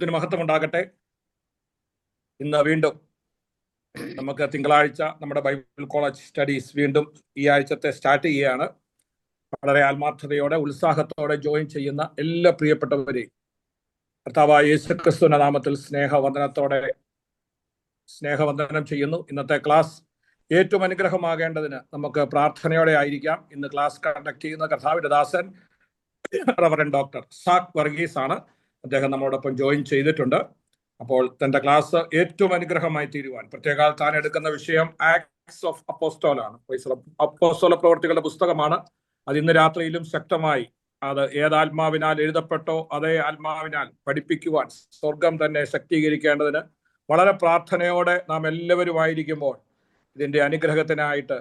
നാമത്തിന് മഹത്വം ഉണ്ടാകട്ടെ. ഇന്ന് വീണ്ടും നമുക്ക് തിങ്കളാഴ്ച നമ്മുടെ ബൈബിൾ കോളേജ് സ്റ്റഡീസ് വീണ്ടും ഈ ആഴ്ചത്തെ സ്റ്റാർട്ട് ചെയ്യുകയാണ്. വളരെ ആത്മാർത്ഥതയോടെ ഉത്സാഹത്തോടെ ജോയിൻ ചെയ്യുന്ന എല്ലാ പ്രിയപ്പെട്ടവരെയും കർത്താവായ യേശുക്രിസ്തുവിന്റെ നാമത്തിൽ സ്നേഹവന്ദനം ചെയ്യുന്നു. ഇന്നത്തെ ക്ലാസ് ഏറ്റവും അനുഗ്രഹമാകേണ്ടതിന് നമുക്ക് പ്രാർത്ഥനയോടെ ആയിരിക്കാം. ഇന്ന് ക്ലാസ് കണ്ടക്ട് ചെയ്യുന്ന കർത്താവിന്റെ ദാസൻ റവറൻ ഡോക്ടർ സാക് വർഗീസ് ആണ്. അദ്ദേഹം നമ്മളോടൊപ്പം ജോയിൻ ചെയ്തിട്ടുണ്ട്. അപ്പോൾ തന്റെ ക്ലാസ് ഏറ്റവും അനുഗ്രഹമായി തീരുവാൻ പ്രത്യേക താൻ എടുക്കുന്ന വിഷയം ആക്ട്സ് ഓഫ് അപ്പോസ്തോലാണ്. അപ്പോസ്തല പ്രവർത്തികളുടെ പുസ്തകമാണ്. അത് ഇന്ന് രാത്രിയിലും ശക്തമായി അത് ഏതാത്മാവിനാൽ എഴുതപ്പെട്ടോ അതേ ആത്മാവിനാൽ പഠിപ്പിക്കുവാൻ സ്വർഗം തന്നെ ശക്തീകരിക്കേണ്ടതിന് വളരെ പ്രാർത്ഥനയോടെ നാം എല്ലാവരും ആയിരിക്കുമ്പോൾ ഇതിന്റെ അനുഗ്രഹത്തിനായിട്ട്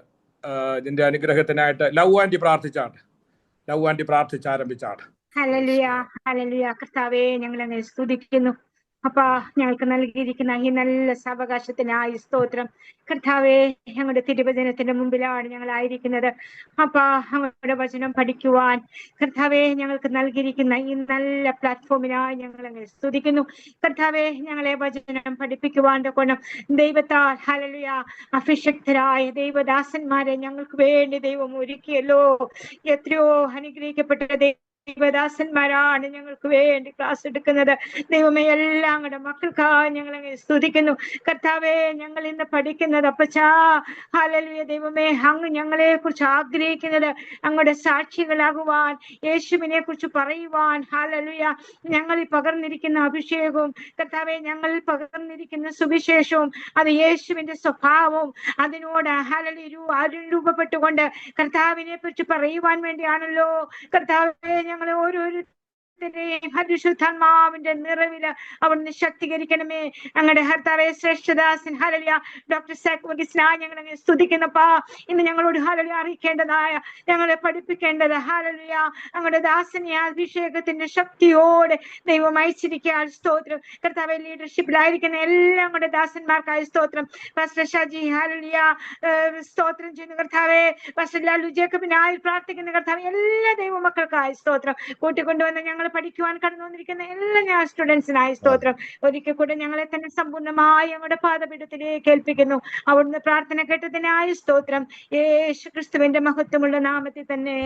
ലവ് ആൻറ്റി പ്രാർത്ഥിച്ചാരംഭിച്ചാണ്. Hallelujah, hallelujah. കർത്താവേ, ഞങ്ങൾ അങ്ങനെ സ്തുതിക്കുന്നു. അപ്പാ, ഞങ്ങൾക്ക് നൽകിയിരിക്കുന്ന ഈ നല്ല സാവകാശത്തിനായി സ്തോത്രം. കർത്താവേ, ഞങ്ങളുടെ തിരുവചനത്തിന്റെ മുമ്പിലാണ് ഞങ്ങളായിരിക്കുന്നത്. അപ്പാ, അങ്ങയുടെ വചനം പഠിക്കുവാൻ കർത്താവേ ഞങ്ങൾക്ക് നൽകിയിരിക്കുന്ന ഈ നല്ല പ്ലാറ്റ്ഫോമിനായി ഞങ്ങൾ അങ്ങനെ സ്തുതിക്കുന്നു. കർത്താവേ, ഞങ്ങളെ വചനം പഠിപ്പിക്കുവാൻ കൊണ്ടും ദൈവത്താൽ ഹല്ലേലൂയ അഭിഷക്തരായ ദൈവദാസന്മാരെ ഞങ്ങൾക്ക് വേണ്ടി ദൈവം ഒരുക്കിയല്ലോ. എത്രയോ അനുഗ്രഹിക്കപ്പെട്ട ദൈവദാസന്മാരാണ് ഞങ്ങൾക്ക് വേണ്ടി ക്ലാസ് എടുക്കുന്നത്. ദൈവമേ, എല്ലാം അങ്ങയുടെ മക്കൾക്കായി ഞങ്ങൾ അങ്ങനെ സ്തുതിക്കുന്നു. കർത്താവേ, ഞങ്ങൾ ഇന്ന് പഠിക്കുന്നത് അപ്പച്ചാ ഹല്ലേലൂയ ദൈവമേ, അങ്ങ് ഞങ്ങളെ കുറിച്ച് ആഗ്രഹിക്കുന്നത് അങ്ങയുടെ സാക്ഷികളാകുവാൻ, യേശുവിനെ കുറിച്ച് പറയുവാൻ ഹല്ലേലൂയ ഞങ്ങളിൽ പകർന്നിരിക്കുന്ന അഭിഷേകവും കർത്താവെ ഞങ്ങളിൽ പകർന്നിരിക്കുന്ന സുവിശേഷവും അത് യേശുവിന്റെ സ്വഭാവവും അതിനോട് ഹല്ലേലൂയ രൂപപ്പെട്ടുകൊണ്ട് കർത്താവിനെ കുറിച്ച് പറയുവാൻ വേണ്ടിയാണല്ലോ. കർത്താവെ, ഞങ്ങളെ ഓരോരുത്തരെയും പരിശുദ്ധാത്മാവിന്റെ നിറവില് അവിടുന്ന് ശക്തീകരിക്കണമേ. ഞങ്ങളുടെ കർത്താവേ, ശ്രേഷ്ഠദാസൻ ഹല്ലേലൂയ ഡോക്ടർ സാക് വർഗീസിനായി ഞങ്ങൾ അങ്ങനെ സ്തുതിക്കുന്നപ്പാ. ഇന്ന് ഞങ്ങളോട് ഹല്ലേലൂയ അറിയിക്കേണ്ടതായ, ഞങ്ങളെ പഠിപ്പിക്കേണ്ടത് ഹല്ലേലൂയ ഞങ്ങളുടെ ദാസനെ അഭിഷേകത്തിന്റെ ശക്തിയോടെ ദൈവം അയച്ചിരിക്കാൻ സ്തോത്രം. കർത്താവെ, ലീഡർഷിപ്പിലായിരിക്കുന്ന എല്ലാ ഞങ്ങളുടെ ദാസന്മാർക്കായി സ്തോത്രം. പാസ്റ്റർ ഷാജി ഹല്ലേലൂയ സ്തോത്രം ചെയ്യുന്ന കർത്താവെ, പാസ്റ്റർ ലാലു ജേക്കബിനായി പ്രാർത്ഥിക്കുന്ന കർത്താവെ, എല്ലാ ദൈവമക്കൾക്കായി സ്തോത്രം. കൂട്ടിക്കൊണ്ടുവന്ന് ഞങ്ങൾ പഠിക്കുവാൻ കടന്നു വന്നിരിക്കുന്ന എല്ലാ സ്റ്റുഡൻസിനായി സ്തോത്രം. ഒരിക്കൽ കൂടെ ഞങ്ങളെ തന്നെ സമ്പൂർണ്ണമായി ഞങ്ങളുടെ പാദപീഠത്തിലേക്ക് ഏൽപ്പിക്കുന്നു. അവിടുന്ന് പ്രാർത്ഥന കേട്ടതിനായി സ്തോത്രം. യേശു ക്രിസ്തുവിന്റെ മഹത്വമുള്ള നാമത്തിൽ തന്നെ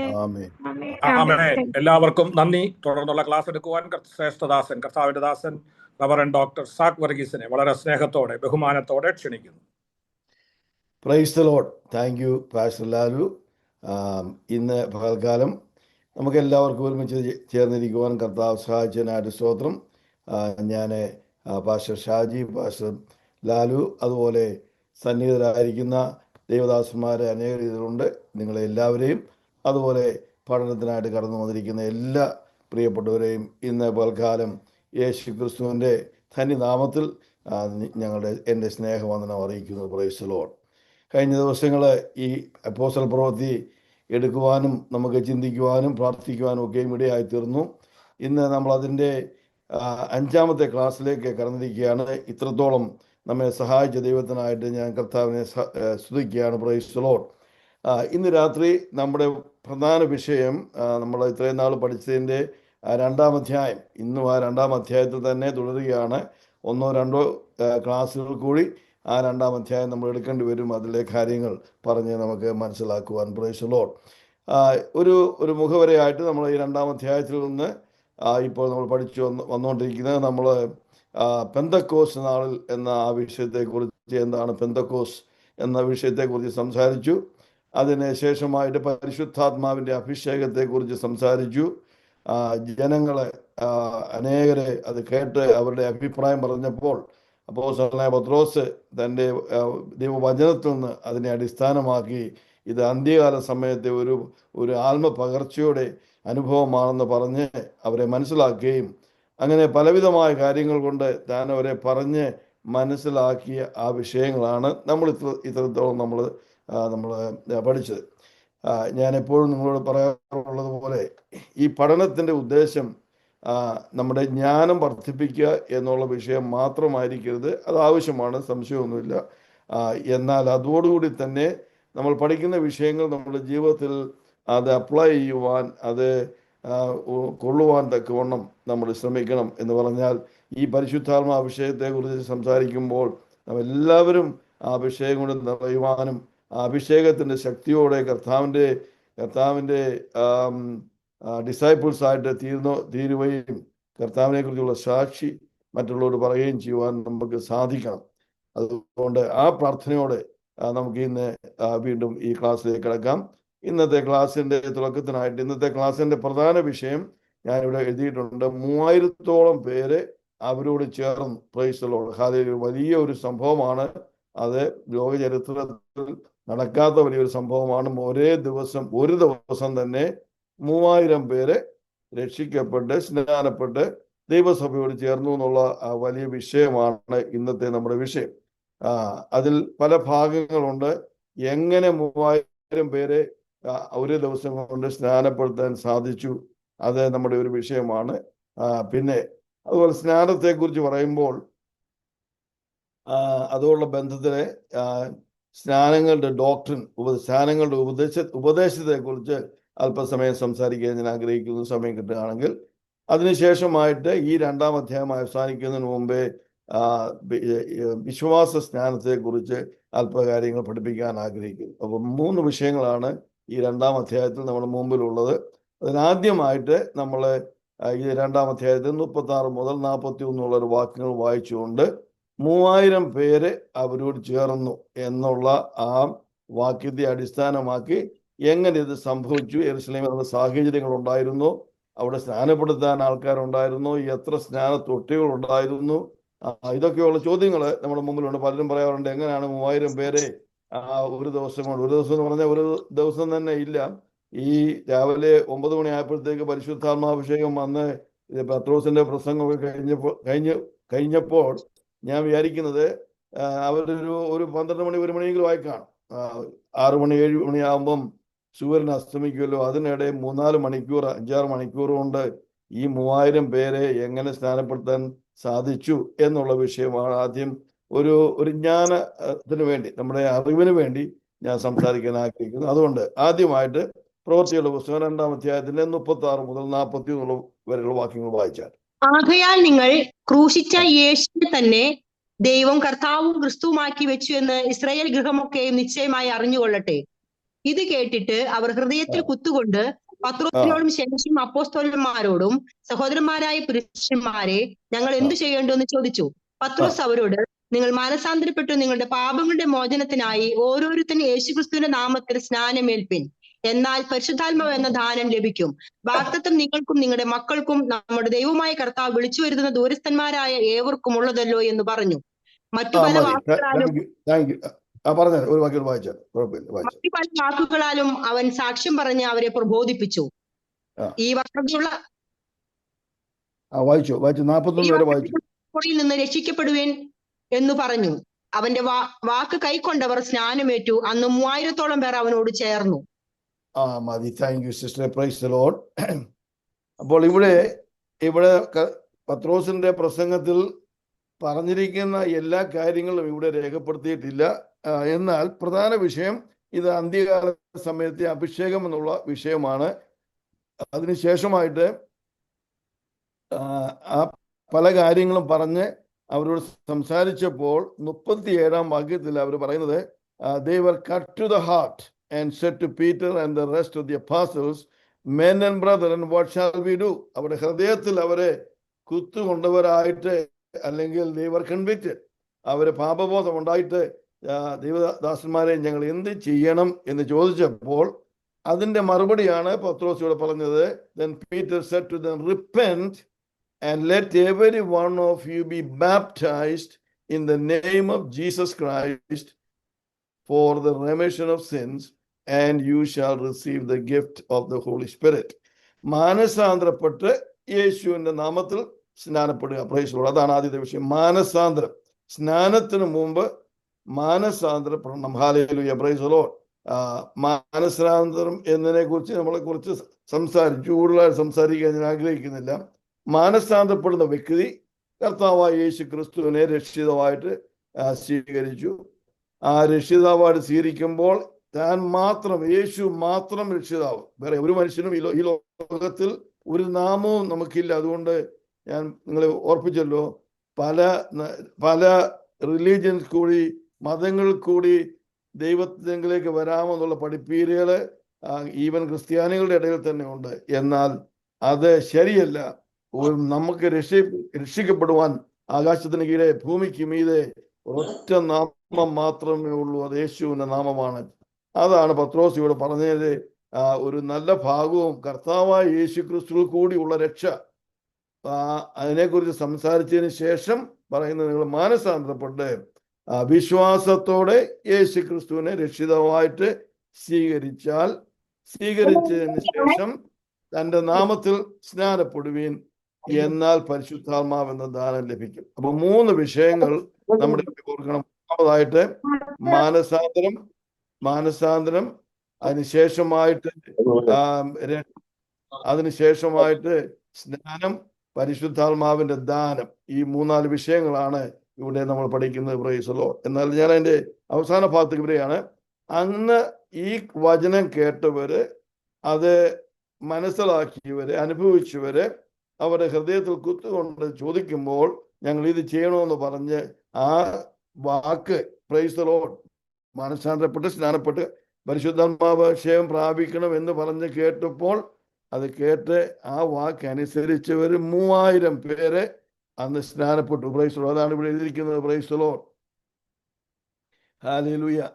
എല്ലാവർക്കും നന്ദി. തുടർന്നുള്ള ക്ലാസ് എടുക്കുവാൻ ശ്രേഷ്ഠദാസൻ കർത്താവിന്റെ ദാസൻ റവറൻ ഡോക്ടർ സാക് വർഗീസിനെ വളരെ സ്നേഹത്തോടെ ബഹുമാനത്തോടെ ക്ഷണിക്കുന്നു. Price the Lord. Thank you pastor Lalu. ഇന്ന് പകൽക്കാലം നമുക്ക് എല്ലാവർക്കും ഒരുമിച്ച് ചേർന്നിരിക്കുവാൻ കർത്താവ് സഹായിച്ചതിനായിട്ട് സ്തോത്രം. ഞാൻ പാസ്റ്റർ ഷാജി, പാസ്റ്റർ ലാലു, അതുപോലെ സന്നിഹിതരായിരിക്കുന്ന ദൈവദാസന്മാരെ അനേക രീതിയിലുണ്ട്. നിങ്ങളെല്ലാവരെയും അതുപോലെ പഠനത്തിനായിട്ട് കടന്നു വന്നിരിക്കുന്ന എല്ലാ പ്രിയപ്പെട്ടവരെയും ഇന്ന് പകൽക്കാലം യേശു ക്രിസ്തുവിൻ്റെ ധന്യനാമത്തിൽ എൻ്റെ സ്നേഹവന്ദനം അറിയിക്കുന്നു. Price the Lord. കഴിഞ്ഞ ദിവസങ്ങൾ ഈ അപ്പോസ്തല പ്രവൃത്തി എടുക്കുവാനും നമുക്ക് ചിന്തിക്കുവാനും പ്രാർത്ഥിക്കുവാനും ഒക്കെയും ഇടയായിത്തീർന്നു. ഇന്ന് നമ്മളതിൻ്റെ 5ാമത്തെ ക്ലാസ്സിലേക്ക് കടന്നിരിക്കുകയാണ്. ഇത്രത്തോളം നമ്മെ സഹായിച്ച ദൈവത്തിനായിട്ട് ഞാൻ കർത്താവിനെ സ്തുതിക്കുകയാണ്. Price the Lord. ഇന്ന് രാത്രി നമ്മുടെ പ്രധാന വിഷയം നമ്മൾ ഇത്രയും നാൾ പഠിച്ചതിൻ്റെ 2ാം അധ്യായം. ഇന്നും ആ 2ാം അധ്യായത്തിൽ തന്നെ തുടരുകയാണ്. 1-2 ക്ലാസ്സുകൾ കൂടി ആ 2ാം അധ്യായം നമ്മൾ എടുക്കേണ്ടി വരും. അതിലെ കാര്യങ്ങൾ പറഞ്ഞ് നമുക്ക് മനസ്സിലാക്കുവാൻ. Price the Lord. ഒരു മുഖവരയായിട്ട് നമ്മൾ ഈ 2ാം അധ്യായത്തിൽ നിന്ന് ഇപ്പോൾ നമ്മൾ പഠിച്ചു വന്നുകൊണ്ടിരിക്കുന്നത് നമ്മൾ പെന്തക്കോസ് നാളിൽ എന്ന ആ വിഷയത്തെക്കുറിച്ച്, എന്താണ് പെന്തക്കോസ് എന്ന വിഷയത്തെക്കുറിച്ച് സംസാരിച്ചു. അതിന് ശേഷമായിട്ട് പരിശുദ്ധാത്മാവിൻ്റെ അഭിഷേകത്തെക്കുറിച്ച് സംസാരിച്ചു. ജനങ്ങളെ അനേകരെ അത് കേട്ട് അവരുടെ അഭിപ്രായം പറഞ്ഞപ്പോൾ അപ്പോസ്തലനായ പത്രോസ് തൻ്റെ ദൈവവചനത്തിൽ നിന്ന് അതിനെ അടിസ്ഥാനമാക്കി ഇത് അന്ത്യകാല സമയത്തെ ഒരു ആത്മപകർച്ചയുടെ അനുഭവമാണെന്ന് പറഞ്ഞ് അവരെ മനസ്സിലാക്കുകയും അങ്ങനെ പലവിധമായ കാര്യങ്ങൾ കൊണ്ട് താൻ അവരെ പറഞ്ഞ് മനസ്സിലാക്കിയ ആ വിഷയങ്ങളാണ് നമ്മൾ ഇത്രത്തോളം നമ്മൾ പഠിച്ചത്. ഞാൻ എപ്പോഴും നിങ്ങളോട് പറയാറുള്ളത് പോലെ ഈ പഠനത്തിൻ്റെ ഉദ്ദേശം നമ്മുടെ ജ്ഞാനം വർദ്ധിപ്പിക്കുക എന്നുള്ള വിഷയം മാത്രമായിരിക്കരുത്. അത് ആവശ്യമാണ്, സംശയമൊന്നുമില്ല. എന്നാൽ അതോടുകൂടി തന്നെ നമ്മൾ പഠിക്കുന്ന വിഷയങ്ങൾ നമ്മുടെ ജീവിതത്തിൽ അത് അപ്ലൈ ചെയ്യുവാൻ, അത് കൊള്ളുവാൻ തക്കവണ്ണം നമ്മൾ ശ്രമിക്കണം. എന്ന് പറഞ്ഞാൽ ഈ പരിശുദ്ധാത്മ അഭിഷേകത്തെ കുറിച്ച് സംസാരിക്കുമ്പോൾ നാം എല്ലാവരും ആ അഭിഷേകം കൊണ്ട് നിറയുവാനും ആ അഭിഷേകത്തിൻ്റെ ശക്തിയോടെ കർത്താവിൻ്റെ ഡിസൈപ്പിൾസ് ആയിട്ട് തീരുകയും കർത്താവിനെ കുറിച്ചുള്ള സാക്ഷി മറ്റുള്ളവരോട് പറയുകയും ചെയ്യുവാൻ നമുക്ക് സാധിക്കണം. അതുകൊണ്ട് ആ പ്രാർത്ഥനയോടെ നമുക്ക് ഇന്ന് വീണ്ടും ഈ ക്ലാസ്സിലേക്ക് കിടക്കാം. ഇന്നത്തെ ക്ലാസ്സിൻ്റെ തുടക്കത്തിനായിട്ട് ഇന്നത്തെ ക്ലാസ്സിൻ്റെ പ്രധാന വിഷയം ഞാനിവിടെ എഴുതിയിട്ടുണ്ട്. 3000-ഓളം പേര് അവരോട് ചേർന്ന് പ്രൈസ് ദി ലോർഡ്. ഹല്ലേലൂയ. വലിയ ഒരു സംഭവമാണ് അത്. ലോക ചരിത്രത്തിൽ നടക്കാത്ത വലിയൊരു സംഭവമാണ്. ഒരു ദിവസം തന്നെ 3000 പേര് രക്ഷിക്കപ്പെട്ട് സ്നാനപ്പെട്ട് ദൈവസഭയോട് ചേർന്നു എന്നുള്ള വലിയ വിഷയമാണ് ഇന്നത്തെ നമ്മുടെ വിഷയം. അതിൽ പല ഭാഗങ്ങളുണ്ട്. എങ്ങനെ 3000 പേരെ ഒരു ദിവസം കൊണ്ട് സ്നാനപ്പെടുത്താൻ സാധിച്ചു, അത് നമ്മുടെ ഒരു വിഷയമാണ്. പിന്നെ അതുപോലെ സ്നാനത്തെക്കുറിച്ച് പറയുമ്പോൾ അതുള്ള ബന്ധത്തിലെ സ്നാനങ്ങളുടെ ഡോക്ട്രിൻ, സ്നാനങ്ങളുടെ ഉപദേശത്തെക്കുറിച്ച് അല്പസമയം സംസാരിക്കാൻ ഞാൻ ആഗ്രഹിക്കുന്നു, സമയം കിട്ടുകയാണെങ്കിൽ. അതിനുശേഷമായിട്ട് ഈ 2-ാം അധ്യായം അവസാനിക്കുന്നതിന് മുമ്പേ വിശ്വാസ സ്നാനത്തെക്കുറിച്ച് അല്പകാര്യങ്ങൾ പഠിപ്പിക്കാൻ ആഗ്രഹിക്കുന്നു. അപ്പം 3 വിഷയങ്ങളാണ് ഈ 2-ാം അധ്യായത്തിൽ നമ്മുടെ മുമ്പിലുള്ളത്. അതിനാദ്യമായിട്ട് നമ്മൾ ഈ 2-ാം അധ്യായത്തിൽ 36 മുതൽ 41 വാക്യങ്ങൾ വായിച്ചുകൊണ്ട് 3000 പേര് അവരോട് ചേർന്നു എന്നുള്ള ആ വാക്യത്തെ അടിസ്ഥാനമാക്കി എങ്ങനെ ഇത് സംഭവിച്ചു, യെരുശലേമിൽ സാഹചര്യങ്ങൾ ഉണ്ടായിരുന്നു, അവിടെ സ്നാനപ്പെടുത്താൻ ആൾക്കാരുണ്ടായിരുന്നു, എത്ര സ്നാന തൊട്ടികൾ ഉണ്ടായിരുന്നു, ഇതൊക്കെയുള്ള ചോദ്യങ്ങൾ നമ്മുടെ മുമ്പിലുണ്ട്. പലരും പറയാറുണ്ട്, എങ്ങനെയാണ് 3000 പേരെ ഒരു ദിവസം കൊണ്ട്, ഒരു ദിവസം എന്ന് പറഞ്ഞാൽ ഒരു ദിവസം തന്നെ ഇല്ല. ഈ രാവിലെ 9 മണിയായപ്പോഴത്തേക്ക് പരിശുദ്ധാത്മാഭിഷേകം വന്ന് പത്രോസിന്റെ പ്രസംഗം കഴിഞ്ഞപ്പോൾ ഞാൻ വിചാരിക്കുന്നത് അവരൊരു 12 മണി 1 മണിയെങ്കിലും ആയി കാണും. 6 മണി 7 മണിയാകുമ്പം സൂര്യൻ അസ്തമിക്കുമല്ലോ. അതിനിടെ 3-4 മണിക്കൂർ 5-6 മണിക്കൂർ കൊണ്ട് ഈ 3000 പേരെ എങ്ങനെ സ്നാനപ്പെടുത്താൻ സാധിച്ചു എന്നുള്ള വിഷയമാണ് ആദ്യം ഒരു ജ്ഞാനത്തിന് വേണ്ടി, നമ്മുടെ അറിവിന് വേണ്ടി ഞാൻ സംസാരിക്കാൻ ആഗ്രഹിക്കുന്നു. അതുകൊണ്ട് ആദ്യമായിട്ട് പ്രവൃത്തികളുടെ പുസ്തകം 2-ാം അധ്യായത്തിന്റെ 36 മുതൽ 41 വരെയുള്ള വാക്യങ്ങൾ വായിച്ചാൽ. ആകയാൽ നിങ്ങൾ ക്രൂശിച്ച യേശുവിനെ തന്നെ ദൈവം കർത്താവും ക്രിസ്തുവുമാക്കി വെച്ചു എന്ന് ഇസ്രായേൽ ഗൃഹമൊക്കെയും നിശ്ചയമായി അറിഞ്ഞുകൊള്ളട്ടെ. ഇത് കേട്ടിട്ട് അവർ ഹൃദയത്തിൽ കുത്തുകൊണ്ട് പത്രോസിനോടും ശേഷം അപ്പോസ്തലന്മാരോടും സഹോദരന്മാരായ പുരുഷന്മാരെ, ഞങ്ങൾ എന്തു ചെയ്യേണ്ടു എന്ന് ചോദിച്ചു. പത്രോസ് അവരോട്, നിങ്ങൾ മാനസാന്തരപ്പെട്ടു നിങ്ങളുടെ പാപങ്ങളുടെ മോചനത്തിനായി ഓരോരുത്തരും യേശുക്രിസ്തുവിന്റെ നാമത്തിൽ സ്നാനമേൽപ്പിൻ. എന്നാൽ പരിശുദ്ധാത്മാവ് എന്ന ദാനം ലഭിക്കും. വാഗ്ദത്തം നിങ്ങൾക്കും നിങ്ങളുടെ മക്കൾക്കും നമ്മുടെ ദൈവമായ കർത്താവ് വിളിച്ചു വരുന്ന ദൂരസ്ഥന്മാരായ ഏവർക്കും ഉള്ളതല്ലോ എന്ന് പറഞ്ഞു. മറ്റു പല വാക്കുകളാലും അവൻ സാക്ഷ്യം പറഞ്ഞ് അവരെ പ്രബോധിപ്പിച്ചു. ഈ വക്രതയുള്ള നിന്ന് രക്ഷിക്കപ്പെടുവേൻ എന്ന് പറഞ്ഞു. അവന്റെ വാക്ക് കൈക്കൊണ്ടവർ സ്നാനമേറ്റു. അന്ന് 3000-ഓളം പേർ അവനോട് ചേർന്നു. മതി. Thank you sister. Price the Lord. അപ്പോൾ ഇവിടെ പത്രോസിന്റെ പ്രസംഗത്തിൽ പറഞ്ഞിരിക്കുന്ന എല്ലാ കാര്യങ്ങളും ഇവിടെ രേഖപ്പെടുത്തിയിട്ടില്ല. എന്നാൽ പ്രധാന വിഷയം ഇത് അന്ത്യകാല സമയത്തെ അഭിഷേകം എന്നുള്ള വിഷയമാണ്. അതിനുശേഷമായിട്ട് ആ പല കാര്യങ്ങളും പറഞ്ഞ് അവരോട് സംസാരിച്ചപ്പോൾ 37-ാം വാക്യത്തിൽ അവർ പറയുന്നത്, they were cut to the heart and said to Peter and the rest of the apostles, men and brethren, what shall we do? അവരുടെ ഹൃദയത്തിൽ അവരെ കുത്തുകൊണ്ടവരായിട്ട്, അല്ലെങ്കിൽ they were convicted, അവര് പാപബോധം ഉണ്ടായിട്ട്, ദൈവദാസന്മാരെ ഞങ്ങൾ എന്ത് ചെയ്യണം എന്ന് ചോദിച്ചപ്പോൾ അതിന്റെ മറുപടിയാണ് പത്രോസ് ഇവിടെ പറഞ്ഞത്. Then Peter said to them, repent and let every one of you be baptized in the name of Jesus Christ for the remission of sins, and you shall receive the gift of the Holy Spirit. മാനസാന്തരപ്പെട്ട് യേശുവിന്റെ നാമത്തിൽ സ്നാനപ്പെടുക. Price the Lord. അതാണ് ആദ്യത്തെ വിഷയം, മാനസാന്തരം. സ്നാനത്തിന് മുമ്പ് മാനസാന്തരപ്പെടണം. Hallelujah. Price the Lord. മാനസാന്തരം എന്നതിനെ കുറിച്ച് നമ്മളെ കുറിച്ച് കൂടുതലായി സംസാരിക്കാൻ ഞാൻ ആഗ്രഹിക്കുന്നില്ല. മാനസാന്തരപ്പെടുന്ന വ്യക്തി കർത്താവായ യേശു ക്രിസ്തുവിനെ രക്ഷിതാവായിട്ട് സ്വീകരിച്ചു. ആ രക്ഷിതാവായിട്ട് സ്വീകരിക്കുമ്പോൾ താൻ മാത്രം, യേശു മാത്രം രക്ഷിതാവ്. വേറെ ഒരു മനുഷ്യനും ഈ ലോകത്തിൽ ഒരു നാമവും നമുക്കില്ല. അതുകൊണ്ട് ഞാൻ നിങ്ങളെ ഓർപ്പിച്ചല്ലോ, പല പല റിലീജിയൻസ് കൂടി, മതങ്ങൾ കൂടി ദൈവത്തിലേക്ക് വരാമെന്നുള്ള പഠിപ്പീരുകൾ ഈവൻ ക്രിസ്ത്യാനികളുടെ ഇടയിൽ തന്നെ ഉണ്ട്. എന്നാൽ അത് ശരിയല്ല. നമുക്ക് രക്ഷിക്കപ്പെടുവാൻ ആകാശത്തിന് കീഴെ ഭൂമിക്ക് മീതെ ഒറ്റ നാമം മാത്രമേ ഉള്ളൂ, അത് യേശുവിന്റെ നാമമാണ്. അതാണ് പത്രോസ് ഇവിടെ പറഞ്ഞത്. ഒരു നല്ല ഭാഗവും കർത്താവായ യേശു ക്രിസ്തുവിൽ കൂടിയുള്ള രക്ഷ, അതിനെക്കുറിച്ച് സംസാരിച്ചതിന് ശേഷം പറയുന്നത്, നിങ്ങൾ മാനസാന്തരപ്പെട്ട് വിശ്വാസത്തോടെ യേശു ക്രിസ്തുവിനെ രക്ഷിതമായിട്ട് സ്വീകരിച്ചതിന് ശേഷം തന്റെ നാമത്തിൽ സ്നാനപ്പെടുവീൻ, എന്നാൽ പരിശുദ്ധാത്മാവ് എന്ന ദാനം ലഭിക്കും. അപ്പൊ 3 വിഷയങ്ങൾ നമ്മുടെ ഓർക്കണം. ഒന്നാമതായിട്ട് മാനസാന്തരം, അതിനുശേഷമായിട്ട് സ്നാനം, പരിശുദ്ധാത്മാവിന്റെ ദാനം. ഈ 3-4 വിഷയങ്ങളാണ് ഇവിടെ നമ്മൾ പഠിക്കുന്നത്. Price the Lord. എന്നാൽ ഞാൻ അതിന്റെ അവസാന ഭാഗത്തേക്ക് വരികയാണ്. അന്ന് ഈ വചനം കേട്ടവര്, അത് മനസ്സിലാക്കിയവര്, അനുഭവിച്ചവര് അവരുടെ ഹൃദയത്തിൽ കുത്തുകൊണ്ട് ചോദിക്കുമ്പോൾ ഞങ്ങൾ ഇത് ചെയ്യണമെന്ന് പറഞ്ഞ് ആ വാക്ക്, പ്രൈസ് ദി ലോർഡ്, മാനസാന്തരപ്പെട്ട് സ്നാനപ്പെട്ട് പരിശുദ്ധാത്മാവ് അഭിഷേകം പ്രാപിക്കണം എന്ന് പറഞ്ഞ് കേട്ടപ്പോൾ, അത് കേട്ട് ആ വാക്ക് അനുസരിച്ചവർ 3000 പേര് അന്ന് സ്നാനപ്പെട്ടു. Price the Lord. അതാണ് ഇവിടെ എഴുതിയിരിക്കുന്നത്. Price the Lord. Hallelujah.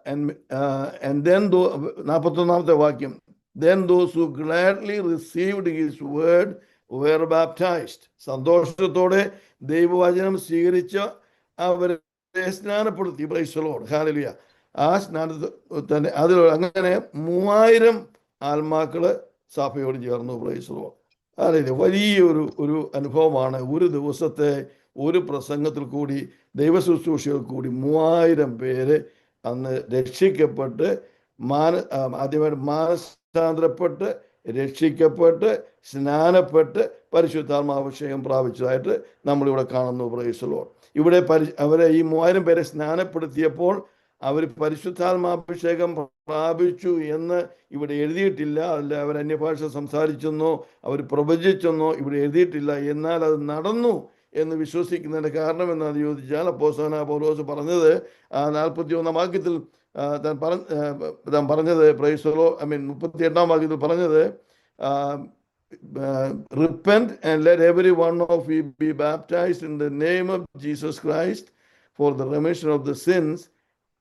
And then 41ാമത്തെ വാക്യം, then those who gladly received his word were baptized. സന്തോഷത്തോടെ ദൈവവചനം സ്വീകരിച്ച അവരെ സ്നാനപ്പെടുത്തി. Praise the Lord. Hallelujah. ആ സ്നാനത്തിൽ തന്നെ അങ്ങനെ 3000 ആത്മാക്കള് സഭയോട് ചേർന്നു. Praise the Lord. Hallelujah. വലിയൊരു അനുഭവമാണ്. ഒരു ദിവസത്തെ ഒരു പ്രസംഗത്തിൽ കൂടി, ദൈവശുശ്രൂഷയിൽ കൂടി 3000 പേര് അന്ന് രക്ഷിക്കപ്പെട്ട്, ആദ്യമായിട്ട് മാനസാന്തരപ്പെട്ട്, രക്ഷിക്കപ്പെട്ട്, സ്നാനപ്പെട്ട്, പരിശുദ്ധാത്മാഭിഷേകം പ്രാപിച്ചതായിട്ട് നമ്മളിവിടെ കാണുന്നു. Price the Lord. ഇവിടെ അവരെ ഈ 3000 പേരെ സ്നാനപ്പെടുത്തിയപ്പോൾ അവർ പരിശുദ്ധാത്മാഭിഷേകം പ്രാപിച്ചു എന്ന് ഇവിടെ എഴുതിയിട്ടില്ല. അല്ല അവർ അന്യഭാഷ സംസാരിച്ചെന്നോ അവർ പ്രവചിച്ചെന്നോ ഇവിടെ എഴുതിയിട്ടില്ല. എന്നാൽ അത് നടന്നു എന്ന് വിശ്വസിക്കുന്നതിന്റെ കാരണം എന്താണെന്ന് ചോദിച്ചാൽ, അപ്പോസ്തലനായ പൗലോസ് പറഞ്ഞത് 41ാം വാക്യത്തിൽ താൻ പറഞ്ഞത്, പ്രൈസ് ദി ലോർഡ്, 38ാം വാക്യത്തിൽ പറഞ്ഞത്, repent and let every one of you be baptized in the name of Jesus Christ for the remission of the sins,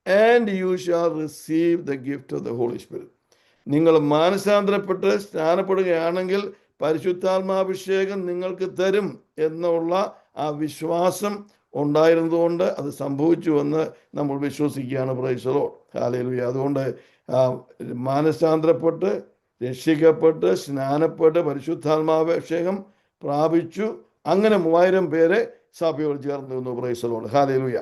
and you shall receive the gift of the Holy Spirit. നിങ്ങൾ മാനസാന്തരപ്പെട്ട് സ്നാനപ്പെടുകയാണെങ്കിൽ പരിശുദ്ധാത്മാഭിഷേകം നിങ്ങൾക്ക് തരും എന്നുള്ള ആ വിശ്വാസം ഉണ്ടായിരുന്നതുകൊണ്ട് അത് സംഭവിച്ചുവെന്ന് നമ്മൾ വിശ്വസിക്കുകയാണ്. Price the Lord. ഹല്ലേലൂയ. അതുകൊണ്ട് മാനസാന്തരപ്പെട്ട്, രക്ഷിക്കപ്പെട്ട്, സ്നാനപ്പെട്ട്, പരിശുദ്ധാത്മാഭിഷേകം പ്രാപിച്ചു, അങ്ങനെ 3000 പേരെ സഭയോട് ചേർന്നു. Praise the Lord. ഹല്ലേലൂയ.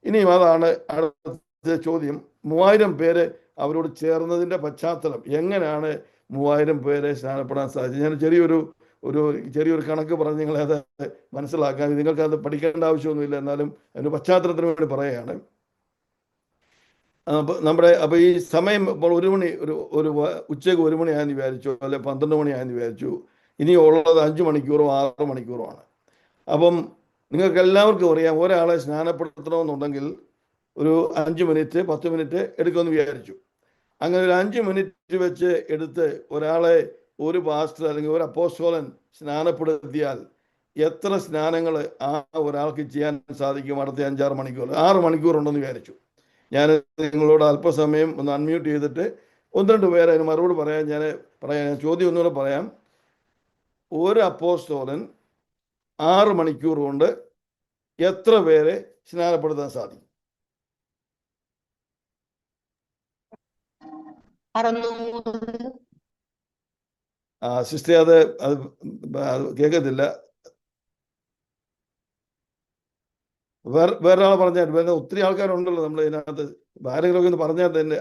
ഇനിയും അതാണ് അടുത്ത ചോദ്യം. 3000 പേര് അവരോട് ചേർന്നതിന്റെ പശ്ചാത്തലം, എങ്ങനെയാണ് 3000 പേരെ സ്നാനപ്പെടാൻ സാധിച്ചത്? ഞാൻ ചെറിയൊരു കണക്ക് പറഞ്ഞ് നിങ്ങളെ അത് മനസ്സിലാക്കാൻ, നിങ്ങൾക്ക് അത് പഠിക്കേണ്ട ആവശ്യമൊന്നുമില്ല, എന്നാലും അതിന്റെ പശ്ചാത്തലത്തിന് വേണ്ടി പറയുകയാണ്. അപ്പൊ ഈ സമയം ഇപ്പോൾ 1 മണി, ഒരു ഉച്ചയ്ക്ക് 1 മണിയായെന്ന് വിചാരിച്ചു, അല്ലെ 12 മണിയായെന്ന് വിചാരിച്ചു. ഇനി ഉള്ളത് 5 മണിക്കൂറോ 6 മണിക്കൂറോ ആണ്. അപ്പം നിങ്ങൾക്ക് എല്ലാവർക്കും അറിയാം, ഒരാളെ സ്നാനപ്പെടുത്തണമെന്നുണ്ടെങ്കിൽ ഒരു 5 മിനിറ്റ് 10 മിനിറ്റ് എടുക്കുമെന്ന് വിചാരിച്ചു. അങ്ങനെ ഒരു 5 മിനിറ്റ് വെച്ച് എടുത്ത് ഒരാളെ, ഒരു പാസ്റ്റർ അല്ലെങ്കിൽ ഒരു അപ്പോസ്തലൻ സ്നാനപ്പെടുത്തിയാൽ എത്ര സ്നാനങ്ങൾ ആ ഒരാൾക്ക് ചെയ്യാൻ സാധിക്കും? അടുത്ത 5-6 മണിക്കൂർ, 6 മണിക്കൂർ ഉണ്ടെന്ന് വിചാരിച്ചു. ഞാൻ നിങ്ങളോട് അല്പസമയം ഒന്ന് അൺമ്യൂട്ട് ചെയ്തിട്ട് 1-2 പേരെ അതിന് മറുപടി പറയാൻ ഞാൻ ചോദ്യം ഒന്നുകൂടെ പറയാം. ഒരു അപ്പോസ്തലൻ 6 മണിക്കൂർ കൊണ്ട് എത്ര പേരെ സ്നാനപ്പെടുത്താൻ സാധിക്കും? 600. സിസ്റ്റർ, അത് കേൾക്കത്തില്ല. വേറെ ആളെ പറഞ്ഞാൽ, വേറെ ഒത്തിരി ആൾക്കാരുണ്ടല്ലോ നമ്മൾ ഇതിനകത്ത്, ആരെങ്കിലും ഒന്ന് പറഞ്ഞാൽ തന്നെ.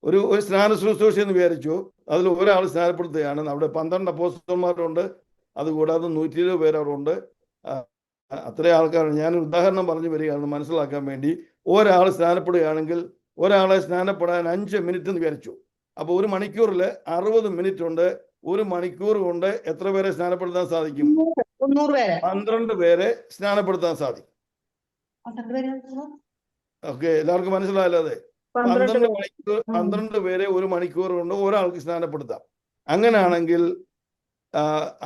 ഒരു സ്നാന ശുശ്രൂഷ എന്ന് വിചാരിച്ചു, അതിൽ ഒരാൾ സ്നാനപ്പെടുത്തുകയാണ്. അവിടെ 12 അപ്പോസ്തലന്മാരുണ്ട്, അതുകൂടാതെ 120 പേര് അവിടെ ഉണ്ട്. അത്രയും ആൾക്കാരാണ്. ഞാനൊരു ഉദാഹരണം പറഞ്ഞു വരികയാണ് മനസ്സിലാക്കാൻ വേണ്ടി. ഒരാൾ സ്നാനപ്പെടുകയാണെങ്കിൽ ഒരാളെ സ്നാനപ്പെടാൻ 5 മിനിറ്റ് എന്ന് വിചാരിച്ചു. അപ്പോൾ 1 മണിക്കൂറിൽ 60 മിനിറ്റ് ഉണ്ട്. 1 മണിക്കൂർ കൊണ്ട് എത്ര പേരെ സ്നാനപ്പെടുത്താൻ സാധിക്കും? 100 പേരെ 12 പേരെ സ്നാനപ്പെടുത്താൻ സാധിക്കും. 12 പേരെ ഓക്കെ, എല്ലാവർക്കും മനസ്സിലായല്ലോ? അതെ, 12 പേരെ 1 മണിക്കൂർ കൊണ്ട് ഒരാൾക്ക് സ്നാനപ്പെടുത്താം. അങ്ങനെയാണെങ്കിൽ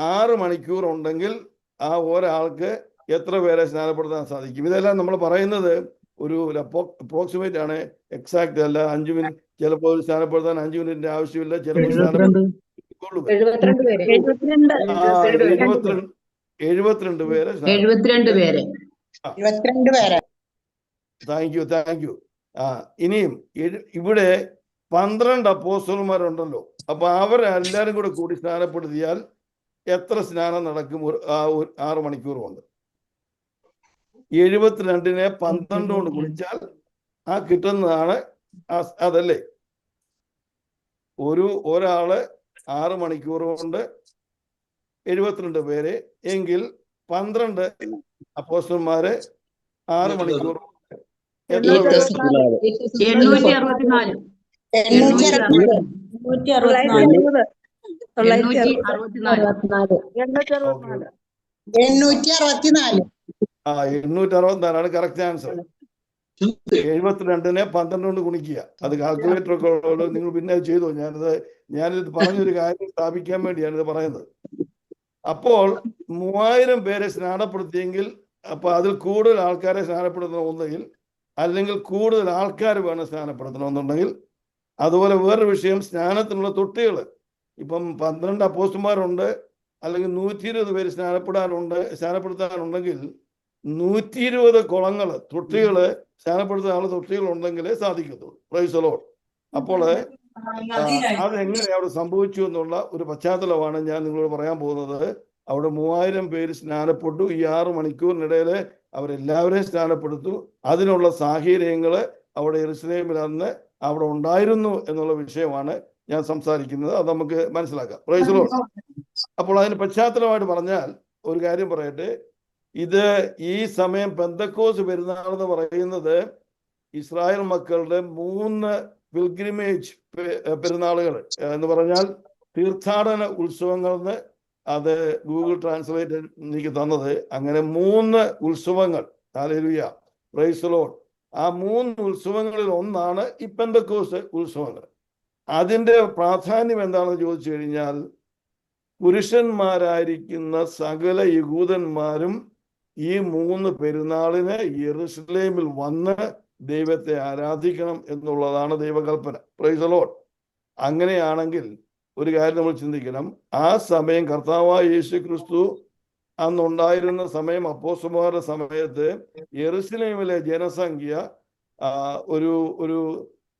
6 മണിക്കൂർ ഉണ്ടെങ്കിൽ ആ ഒരാൾക്ക് എത്ര പേരെ സ്നാനപ്പെടുത്താൻ സാധിക്കും? ഇതെല്ലാം നമ്മൾ പറയുന്നത് ഒരു അപ്രോക്സിമേറ്റ് ആണ്, എക്സാക്ട് അല്ല. 5 മിനിറ്റ് ചിലപ്പോൾ സ്നാനപ്പെടുത്താൻ 5 മിനിറ്റിന്റെ ആവശ്യമില്ല, ചിലപ്പോൾ 72 പേരെ 72 പേരെ 72 പേരെ. Thank you. ഇനിയും ഇവിടെ 12 അപ്പോസ്തലന്മാരുണ്ടല്ലോ. അപ്പൊ അവരെല്ലാരും കൂടി സ്നാനപ്പെടുത്തിയാൽ എത്ര സ്നാനം നടക്കും? 6 മണിക്കൂർ കൊണ്ട് 72നെ 12 കൊണ്ട് ഗുണിച്ചാൽ ആ കിട്ടുന്നതാണ് അതല്ലേ? ഒരാള് 6 മണിക്കൂർ കൊണ്ട് 72 പേരെ എങ്കിൽ 12 അപ്പോസ്തലന്മാരെ 6 മണിക്കൂർ എത്ര പേരെ? 864. ആ 864 കറക്റ്റ് ആൻസർ. 72നെ 12 കൊണ്ട് ഗുണിക്കുക. അത് കാൽക്കുലേറ്റർ ഒക്കെ ഉള്ളത് നിങ്ങൾ പിന്നെ ചെയ്തു. ഞാനിത് പറഞ്ഞൊരു കാര്യം സ്ഥാപിക്കാൻ വേണ്ടിയാണ് ഇത് പറയുന്നത്. അപ്പോൾ 3000 പേരെ സ്നാനപ്പെടുത്തിയെങ്കിൽ അപ്പൊ അതിൽ കൂടുതൽ ആൾക്കാരെ സ്നാനപ്പെടുത്തണമെന്നുണ്ടെങ്കിൽ, അല്ലെങ്കിൽ കൂടുതൽ ആൾക്കാർ വേണം സ്നാനപ്പെടുത്തണമെന്നുണ്ടെങ്കിൽ, അതുപോലെ വേറൊരു വിഷയം, സ്നാനത്തിനുള്ള തൊട്ടികൾ. ഇപ്പം 12 അപ്പോസ്തലന്മാരുണ്ട്, അല്ലെങ്കിൽ 120 പേര് സ്നാനപ്പെടുത്താനുണ്ടെങ്കിൽ 120 കുളങ്ങൾ, തൊട്ടികള്, സ്നാനപ്പെടുത്താനുള്ള തൊട്ടികൾ ഉണ്ടെങ്കിലേ സാധിക്കത്തുള്ളൂ. Price the Lord. അപ്പോൾ അതെങ്ങനെ അവിടെ സംഭവിച്ചു എന്നുള്ള ഒരു പശ്ചാത്തലമാണ് ഞാൻ നിങ്ങളോട് പറയാൻ പോകുന്നത്. അവിടെ 3000 പേര് സ്നാനപ്പെട്ടു. ഈ 6 മണിക്കൂറിനിടയിൽ അവരെല്ലാവരെയും സ്നാനപ്പെടുത്തു. അതിനുള്ള സാഹചര്യങ്ങള് അവിടെ യെരുശലേമിൽ അന്ന് അവിടെ ഉണ്ടായിരുന്നു എന്നുള്ള വിഷയമാണ് ഞാൻ സംസാരിക്കുന്നത്. അത് നമുക്ക് മനസ്സിലാക്കാം. Price the Lord. അപ്പോൾ അതിന് പശ്ചാത്തലമായിട്ട് പറഞ്ഞാൽ ഒരു കാര്യം പറയട്ടെ. ഈ സമയം പെന്തക്കോസ് പെരുന്നാൾ എന്ന് പറയുന്നത് ഇസ്രായേൽ മക്കളുടെ 3 പിൽഗ്രിമേജ് പെരുന്നാളുകൾ എന്ന് പറഞ്ഞാൽ തീർത്ഥാടന ഉത്സവങ്ങൾ എന്ന് അത് ഗൂഗിൾ ട്രാൻസ്ലേറ്റ് എനിക്ക് തന്നത്. അങ്ങനെ 3 ഉത്സവങ്ങൾ. Hallelujah, price the Lord. ആ 3 ഉത്സവങ്ങളിൽ ഒന്നാണ് ഈ പെന്തക്കോസ് ഉത്സവങ്ങൾ. അതിന്റെ പ്രാധാന്യം എന്താണെന്ന് ചോദിച്ചു കഴിഞ്ഞാൽ, പുരുഷന്മാരായിരിക്കുന്ന സകല യഹൂദന്മാരും ഈ 3 പെരുന്നാളിന് യെരുശലേമിൽ വന്ന് ദൈവത്തെ ആരാധിക്കണം എന്നുള്ളതാണ് ദൈവകൽപ്പന. Praise the Lord. അങ്ങനെയാണെങ്കിൽ ഒരു കാര്യം നമ്മൾ ചിന്തിക്കണം. ആ സമയം കർത്താവായ യേശു ക്രിസ്തു അന്നുണ്ടായിരുന്ന സമയം, അപ്പോസ്തലന്മാരുടെ സമയത്ത് യെരുശലേമിലെ ജനസംഖ്യ ഒരു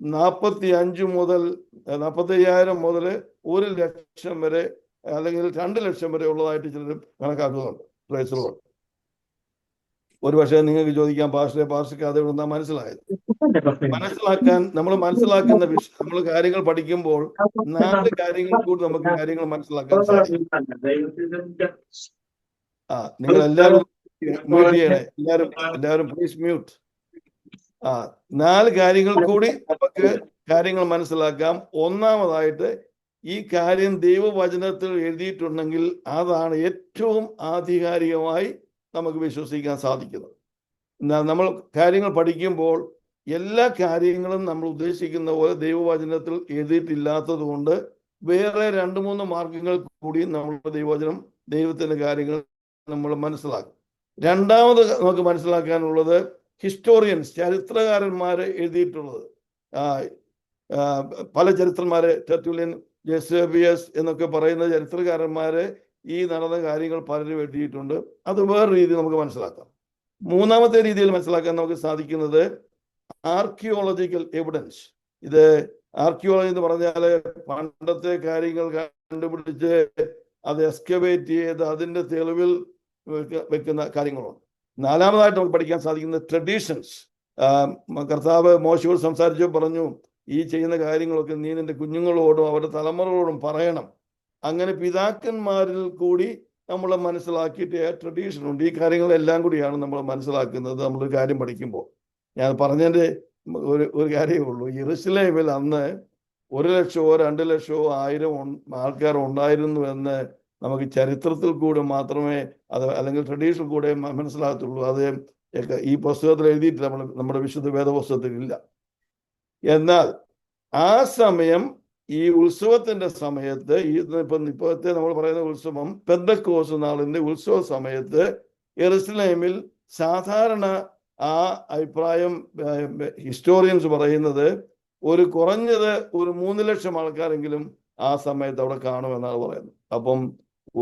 45,000 മുതൽ 45,000 മുതൽ 1 ലക്ഷം വരെ, അല്ലെങ്കിൽ 2 ലക്ഷം വരെ ഉള്ളതായിട്ട് ചിലർ കണക്കാക്കുന്നുണ്ട്. Price the Lord. ഒരു പക്ഷേ നിങ്ങൾക്ക് ചോദിക്കാം, പാസ്റ്റർക്ക് അത് എന്താ മനസ്സിലായത്? നമ്മൾ മനസ്സിലാക്കുന്ന നമ്മൾ കാര്യങ്ങൾ പഠിക്കുമ്പോൾ 4 കാര്യങ്ങൾ കൂടി നമുക്ക് കാര്യങ്ങൾ മനസ്സിലാക്കാൻ സാധിക്കും. നിങ്ങൾ എല്ലാവരും മ്യൂട്ട് ചെയ്യണേ. എല്ലാവരും പ്ലീസ് മ്യൂട്ട്. 4 കാര്യങ്ങൾ കൂടി നമുക്ക് കാര്യങ്ങൾ മനസ്സിലാക്കാം. ഒന്നാമതായിട്ട്, ഈ കാര്യം ദൈവവചനത്തിൽ എഴുതിയിട്ടുണ്ടെങ്കിൽ അതാണ് ഏറ്റവും ആധികാരികമായി നമുക്ക് വിശ്വസിക്കാൻ സാധിക്കുന്നത്. നമ്മൾ കാര്യങ്ങൾ പഠിക്കുമ്പോൾ എല്ലാ കാര്യങ്ങളും നമ്മൾ ഉദ്ദേശിക്കുന്ന പോലെ ദൈവവചനത്തിൽ എഴുതിയിട്ടില്ലാത്തത് കൊണ്ട് വേറെ 2-3 മാർഗങ്ങൾ കൂടി നമ്മുടെ ദൈവത്തിന്റെ കാര്യങ്ങൾ നമ്മൾ മനസ്സിലാക്കും. രണ്ടാമത് നമുക്ക് മനസ്സിലാക്കാനുള്ളത്, ഹിസ്റ്റോറിയൻസ്, ചരിത്രകാരന്മാരെ എഴുതിയിട്ടുള്ളത്. പല ചരിത്രന്മാരെ, ടെർട്ടുല്യൻ, ജോസേഫിയസ് എന്നൊക്കെ പറയുന്ന ചരിത്രകാരന്മാരെ ഈ നടന്ന കാര്യങ്ങൾ പലരും എഴുതിയിട്ടുണ്ട്. അത് വേറെ രീതിയിൽ നമുക്ക് മനസ്സിലാക്കാം. മൂന്നാമത്തെ രീതിയിൽ മനസ്സിലാക്കാൻ നമുക്ക് സാധിക്കുന്നത് ആർക്കിയോളജിക്കൽ എവിഡൻസ്. ഇത് ആർക്കിയോളജി എന്ന് പറഞ്ഞാൽ പണ്ടത്തെ കാര്യങ്ങൾ കണ്ടുപിടിച്ച് അത് എക്സ്കവേറ്റ് ചെയ്ത് അതിൻ്റെ തെളിവിൽ വെക്കുന്ന കാര്യങ്ങളുണ്ട്. നാലാമതായിട്ട് നമുക്ക് പഠിക്കാൻ സാധിക്കുന്നത് ട്രഡീഷൻസ്. കർത്താവ് മോശയോട് സംസാരിച്ചു പറഞ്ഞു, ഈ ചെയ്യുന്ന കാര്യങ്ങളൊക്കെ നീ നിന്റെ കുഞ്ഞുങ്ങളോടും അവരുടെ തലമുറകളോടും പറയണം. അങ്ങനെ പിതാക്കന്മാരിൽ കൂടി നമ്മൾ മനസ്സിലാക്കിയിട്ട് ട്രഡീഷൻ ഉണ്ട്. ഈ കാര്യങ്ങളെല്ലാം കൂടിയാണ് നമ്മൾ മനസ്സിലാക്കുന്നത് നമ്മളൊരു കാര്യം പഠിക്കുമ്പോൾ. ഞാൻ പറഞ്ഞതിൻ്റെ ഒരു കാര്യമേ ഉള്ളൂ. യെരുശലേമിൽ അന്ന് 1 ലക്ഷമോ 2 ലക്ഷമോ 1000 ആൾക്കാർ ഉണ്ടായിരുന്നു എന്ന് നമുക്ക് ചരിത്രത്തിൽ കൂടെ മാത്രമേ അത് അല്ലെങ്കിൽ ട്രഡീഷനിൽ കൂടെ മനസ്സിലാകത്തുള്ളൂ. അത് ഈ പുസ്തകത്തിൽ എഴുതിയിട്ടില്ല, നമ്മുടെ വിശുദ്ധ വേദപുസ്തകത്തിൽ ഇല്ല. എന്നാൽ ആ സമയം ഈ ഉത്സവത്തിന്റെ സമയത്ത് ഇപ്പോഴത്തെ നമ്മൾ പറയുന്ന ഉത്സവം പെന്തക്കോസ്ത് നാളിന്റെ ഉത്സവ സമയത്ത് യെരുശലേമിൽ സാധാരണ ആ അഭിപ്രായം ഹിസ്റ്റോറിയൻസ് പറയുന്നത് കുറഞ്ഞത് 3 ലക്ഷം ആൾക്കാരെങ്കിലും ആ സമയത്ത് അവിടെ കാണുമെന്നാണ് പറയുന്നത്. അപ്പം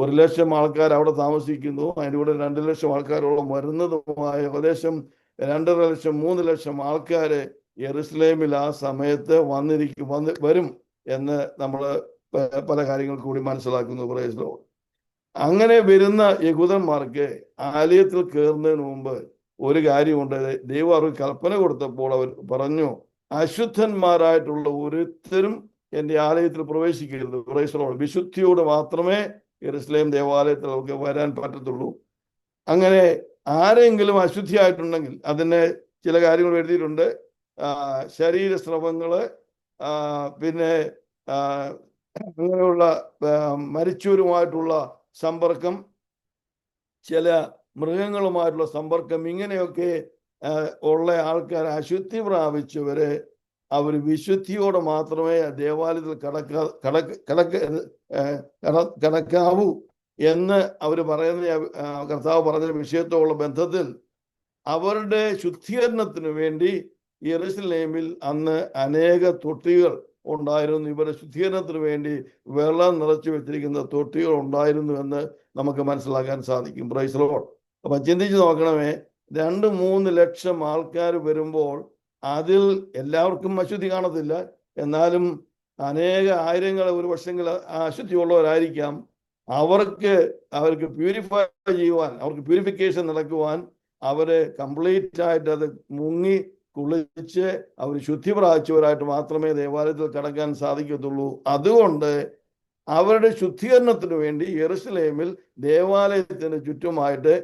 1 ലക്ഷം ആൾക്കാർ അവിടെ താമസിക്കുന്നു, അതിൻ്റെ കൂടെ 2 ലക്ഷം ആൾക്കാരോളം വരുന്നതുമായ ഏകദേശം 2.5 ലക്ഷം 3 ലക്ഷം ആൾക്കാര് യെരുശലേമിൽ ആ സമയത്ത് വരും എന്ന് നമ്മൾ പല കാര്യങ്ങൾ കൂടി മനസ്സിലാക്കുന്നു. Praise Lord. അങ്ങനെ വരുന്ന യഹൂദന്മാർക്ക് ആലയത്തിൽ കയറുന്നതിന് മുമ്പ് ഒരു കാര്യമുണ്ട്. ദൈവം അവർക്ക് കൽപ്പന കൊടുത്തപ്പോൾ അവർ പറഞ്ഞു, അശുദ്ധന്മാരായിട്ടുള്ള ഒരുത്തരും എൻ്റെ ആലയത്തിൽ പ്രവേശിക്കരുത്. Praise Lord. വിശുദ്ധിയോട് മാത്രമേ യെരുശലേം ദേവാലയത്തിൽ അവർക്ക് വരാൻ പറ്റത്തുള്ളൂ. അങ്ങനെ ആരെങ്കിലും അശുദ്ധിയായിട്ടുണ്ടെങ്കിൽ അതിന് ചില കാര്യങ്ങൾ എഴുതിയിട്ടുണ്ട്. ശരീരസ്രവങ്ങള്, പിന്നെ അങ്ങനെയുള്ള മരിച്ചവരുമായിട്ടുള്ള സമ്പർക്കം, ചില മൃഗങ്ങളുമായിട്ടുള്ള സമ്പർക്കം, ഇങ്ങനെയൊക്കെ ഉള്ള ആൾക്കാർ അശുദ്ധി പ്രാപിച്ചവരെ അവർ വിശുദ്ധിയോടെ മാത്രമേ ദേവാലയത്തിൽ കടക്കാവൂ എന്ന് അവർ പറയുന്ന കർത്താവ് പറഞ്ഞ വിഷയത്തോടുള്ള ബന്ധത്തിൽ അവരുടെ ശുദ്ധീകരണത്തിന് വേണ്ടി യെരുശലേമിൽ അന്ന് അനേക തൊട്ടികൾ ഉണ്ടായിരുന്നു. ഇവരുടെ ശുദ്ധീകരണത്തിന് വേണ്ടി വെള്ളം നിറച്ചു വെച്ചിരിക്കുന്ന തൊട്ടികൾ ഉണ്ടായിരുന്നു എന്ന് നമുക്ക് മനസ്സിലാക്കാൻ സാധിക്കും. Praise Lord. അപ്പം ചിന്തിച്ച് നോക്കണമേ, 2-3 ലക്ഷം ആൾക്കാർ വരുമ്പോൾ അതിൽ എല്ലാവർക്കും അശുദ്ധി കാണത്തില്ല, എന്നാലും അനേക ആയിരങ്ങൾ ഒരു വർഷങ്ങൾ അശുദ്ധിയുള്ളവരായിരിക്കാം. അവർക്ക് പ്യൂരിഫൈ ചെയ്യുവാൻ, അവർക്ക് പ്യൂരിഫിക്കേഷൻ നടക്കുവാൻ അവര് കംപ്ലീറ്റ് ആയിട്ട് അത് മുങ്ങി കുളിച്ച് അവർ ശുദ്ധി പ്രാപിച്ചവരായിട്ട് മാത്രമേ ദേവാലയത്തിൽ കടക്കാൻ സാധിക്കത്തുള്ളൂ. അതുകൊണ്ട് അവരുടെ ശുദ്ധീകരണത്തിന് വേണ്ടി യെരുശലേമിൽ ദേവാലയത്തിന് ചുറ്റുമായിട്ട്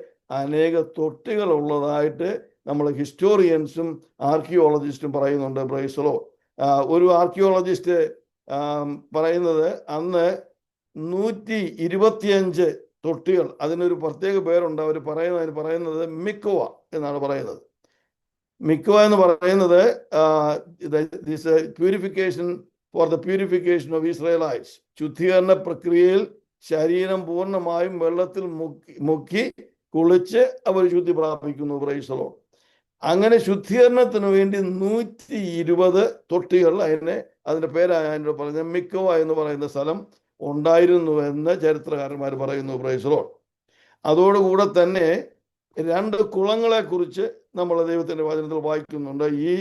അനേക തൊട്ടികൾ ഉള്ളതായിട്ട് നമ്മൾ ഹിസ്റ്റോറിയൻസും ആർക്കിയോളജിസ്റ്റും പറയുന്നുണ്ട്. Praise Lord. ഒരു ആർക്കിയോളജിസ്റ്റ് പറയുന്നത് അന്ന് 125 തൊട്ടികൾ, അതിനൊരു പ്രത്യേക പേരുണ്ട്, അവർ പറയുന്നത് മിക്കോവ എന്നാണ് പറയുന്നത്. മിക്കോവ എന്ന് പറയുന്നത് purification for the purification of Israelites. ശുദ്ധീകരണ പ്രക്രിയയിൽ ശരീരം പൂർണ്ണമായും വെള്ളത്തിൽ മുക്കി കുളിച്ച് അവർ ശുദ്ധി പ്രാപിക്കുന്നു. Praise Lord. അങ്ങനെ ശുദ്ധീകരണത്തിന് വേണ്ടി 120 തൊട്ടികൾ, അതിന്റെ പേരായ പറഞ്ഞ മിക്കോവ എന്ന് പറയുന്ന സ്ഥലം ഉണ്ടായിരുന്നു എന്ന് ചരിത്രകാരന്മാർ പറയുന്നു. Praise Lord. അതോടുകൂടെ തന്നെ 2 കുളങ്ങളെ കുറിച്ച് നമ്മൾ ദൈവത്തിന്റെ വചനത്തിൽ വായിക്കുന്നുണ്ട്. ഈ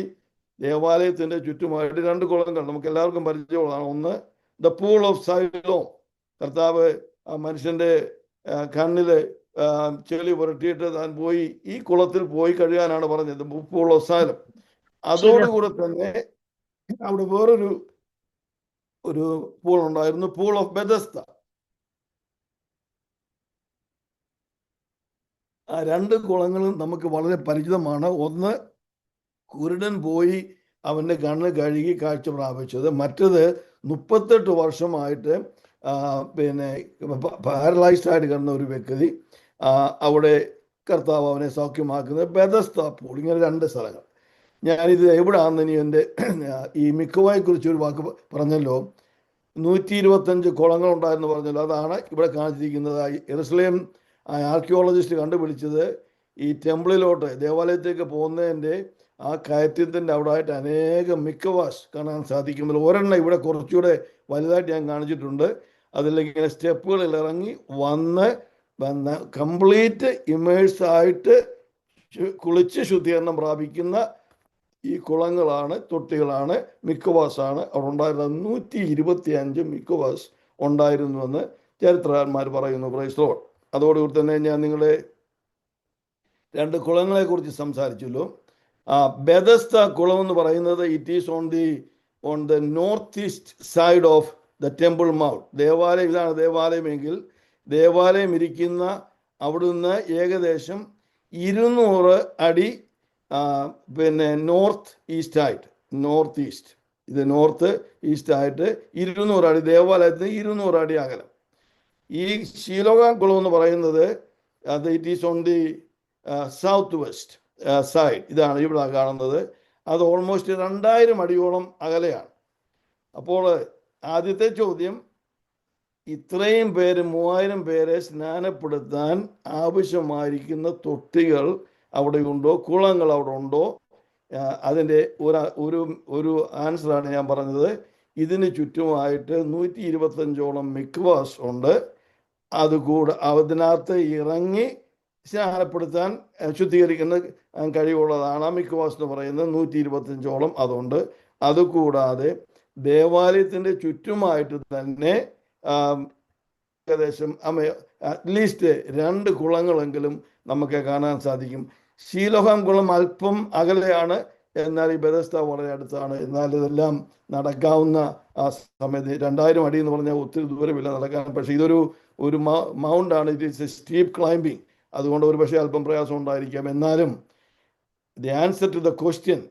ദേവാലയത്തിന്റെ ചുറ്റുമായിട്ട് 2 കുളങ്ങൾ നമുക്ക് എല്ലാവർക്കും പരിചയമുള്ളതാണ്. ഒന്ന് ദ പൂൾ ഓഫ് സൈലോം. കർത്താവ് മനുഷ്യന്റെ കണ്ണില് ചെളി പുരട്ടിയിട്ട് താൻ പോയി ഈ കുളത്തിൽ പോയി കഴുകാനാണ് പറഞ്ഞത്, പൂൾ ഓഫ് സൈലോം. അതോടുകൂടെ തന്നെ അവിടെ വേറൊരു പൂൾ ഉണ്ടായിരുന്നു, പൂൾ ഓഫ് ബെഥസ്ത. ആ 2 കുളങ്ങളും നമുക്ക് വളരെ പരിചിതമാണ്. ഒന്ന് കുരുടൻ പോയി അവൻ്റെ കണ്ണ് കഴുകി കാഴ്ച പ്രാപിച്ചത്, മറ്റത് 38 വർഷമായിട്ട് പാരലൈസ്ഡ് ആയിട്ട് കിടന്ന ഒരു വ്യക്തി അവിടെ കർത്താവ് അവനെ സൗഖ്യമാക്കുന്നത് ബെഥസ്ത പൂൾ. ഇങ്ങനെ 2 സ്ഥലങ്ങൾ. ഞാനിത് എവിടെയാണെന്ന് ഇനി എൻ്റെ ഈ മിക്കോവയെ കുറിച്ച് ഒരു വാക്ക് പറഞ്ഞല്ലോ. 125 കുളങ്ങൾ ഉണ്ടായിരുന്നു പറഞ്ഞല്ലോ, അതാണ് ഇവിടെ കാണിച്ചിരിക്കുന്നത്. യെരുശലേം ആർക്കിയോളജിസ്റ്റ് കണ്ടുപിടിച്ചത് ഈ ടെമ്പിളിലോട്ട് ദേവാലയത്തേക്ക് പോകുന്നതിൻ്റെ ആ കയറ്റത്തിൻ്റെ അവിടെ ആയിട്ട് അനേകം മിക്കവാസ് കാണാൻ സാധിക്കും. ഒരെണ്ണം ഇവിടെ കുറച്ചുകൂടെ വലുതായിട്ട് ഞാൻ കാണിച്ചിട്ടുണ്ട്. അതിലിങ്ങനെ സ്റ്റെപ്പുകളിൽ ഇറങ്ങി വന്ന് കംപ്ലീറ്റ് ഇമേഴ്സായിട്ട് കുളിച്ച് ശുദ്ധീകരണം പ്രാപിക്കുന്ന ഈ കുളങ്ങളാണ്, തൊട്ടികളാണ്, മിക്കവാസാണ് അവിടെ ഉണ്ടായിരുന്നത്. 125 മിക്കവാസ് ഉണ്ടായിരുന്നുവെന്ന് ചരിത്രകാരന്മാർ പറയുന്നു. Praise Lord. അതോടുകൂടി തന്നെ ഞാൻ നിങ്ങളെ 2 കുളങ്ങളെ കുറിച്ച് സംസാരിച്ചല്ലോ. ബെഥസ്ത കുളം എന്ന് പറയുന്നത് it is on the north east side of the temple mount. ദേവാലയം, ഇതാണ് ദേവാലയമെങ്കിൽ ദേവാലയം ഇരിക്കുന്ന അവിടുന്ന് ഏകദേശം 200 അടി നോർത്ത് ഈസ്റ്റ് ആയിട്ട്, നോർത്ത് ഈസ്റ്റ് ആയിട്ട് 200 അടി, ദേവാലയത്തിന് 200 അടി അകലം. ഈ ശീലോകാം കുളം എന്ന് പറയുന്നത് അത് it is on the south west side. ഇതാണ് ഇവിടെ കാണുന്നത്. അത് ഓൾമോസ്റ്റ് 2000 അടിയോളം അകലെയാണ്. അപ്പോൾ ആദ്യത്തെ ചോദ്യം, ഇത്രയും പേര് 3000 പേരെ സ്നാനപ്പെടുത്താൻ ആവശ്യമായിരിക്കുന്ന തൊട്ടികൾ അവിടെ ഉണ്ടോ, കുളങ്ങൾ അവിടെ ഉണ്ടോ? അതിൻ്റെ ഒരു ആൻസറാണ് ഞാൻ പറഞ്ഞത്. ഇതിന് ചുറ്റുമായിട്ട് 125ഓളം മിക്വാസ് ഉണ്ട്. അതുകൂടെ അതിനകത്ത് ഇറങ്ങി സ്നാനപ്പെടുത്താൻ ശുദ്ധീകരിക്കുന്ന കഴിവുള്ളതാണ് ആ മിക്വാസ് എന്ന് പറയുന്നത്. 125ഓളം അതുണ്ട്. അതുകൂടാതെ ദേവാലയത്തിൻ്റെ ചുറ്റുമായിട്ട് തന്നെ ഏകദേശം അറ്റ്ലീസ്റ്റ് 2 കുളങ്ങളെങ്കിലും നമുക്ക് കാണാൻ സാധിക്കും. ശീലോഹാം കുളം അല്പം അകലെയാണ്, എന്നാൽ ഈ ബെഥസ്ത വളരെ അടുത്താണ്. എന്നാൽ ഇതെല്ലാം നടക്കാവുന്ന ആ സമയത്ത് 2000 അടി എന്ന് പറഞ്ഞാൽ ഒത്തിരി ദൂരമില്ല നടക്കാൻ. പക്ഷേ ഇതൊരു മൗണ്ടാണ്. It is a steep climbing. അതുകൊണ്ട് ഒരു പക്ഷേ അല്പം പ്രയാസം ഉണ്ടായിരിക്കാം. എന്നാലും the answer to the question,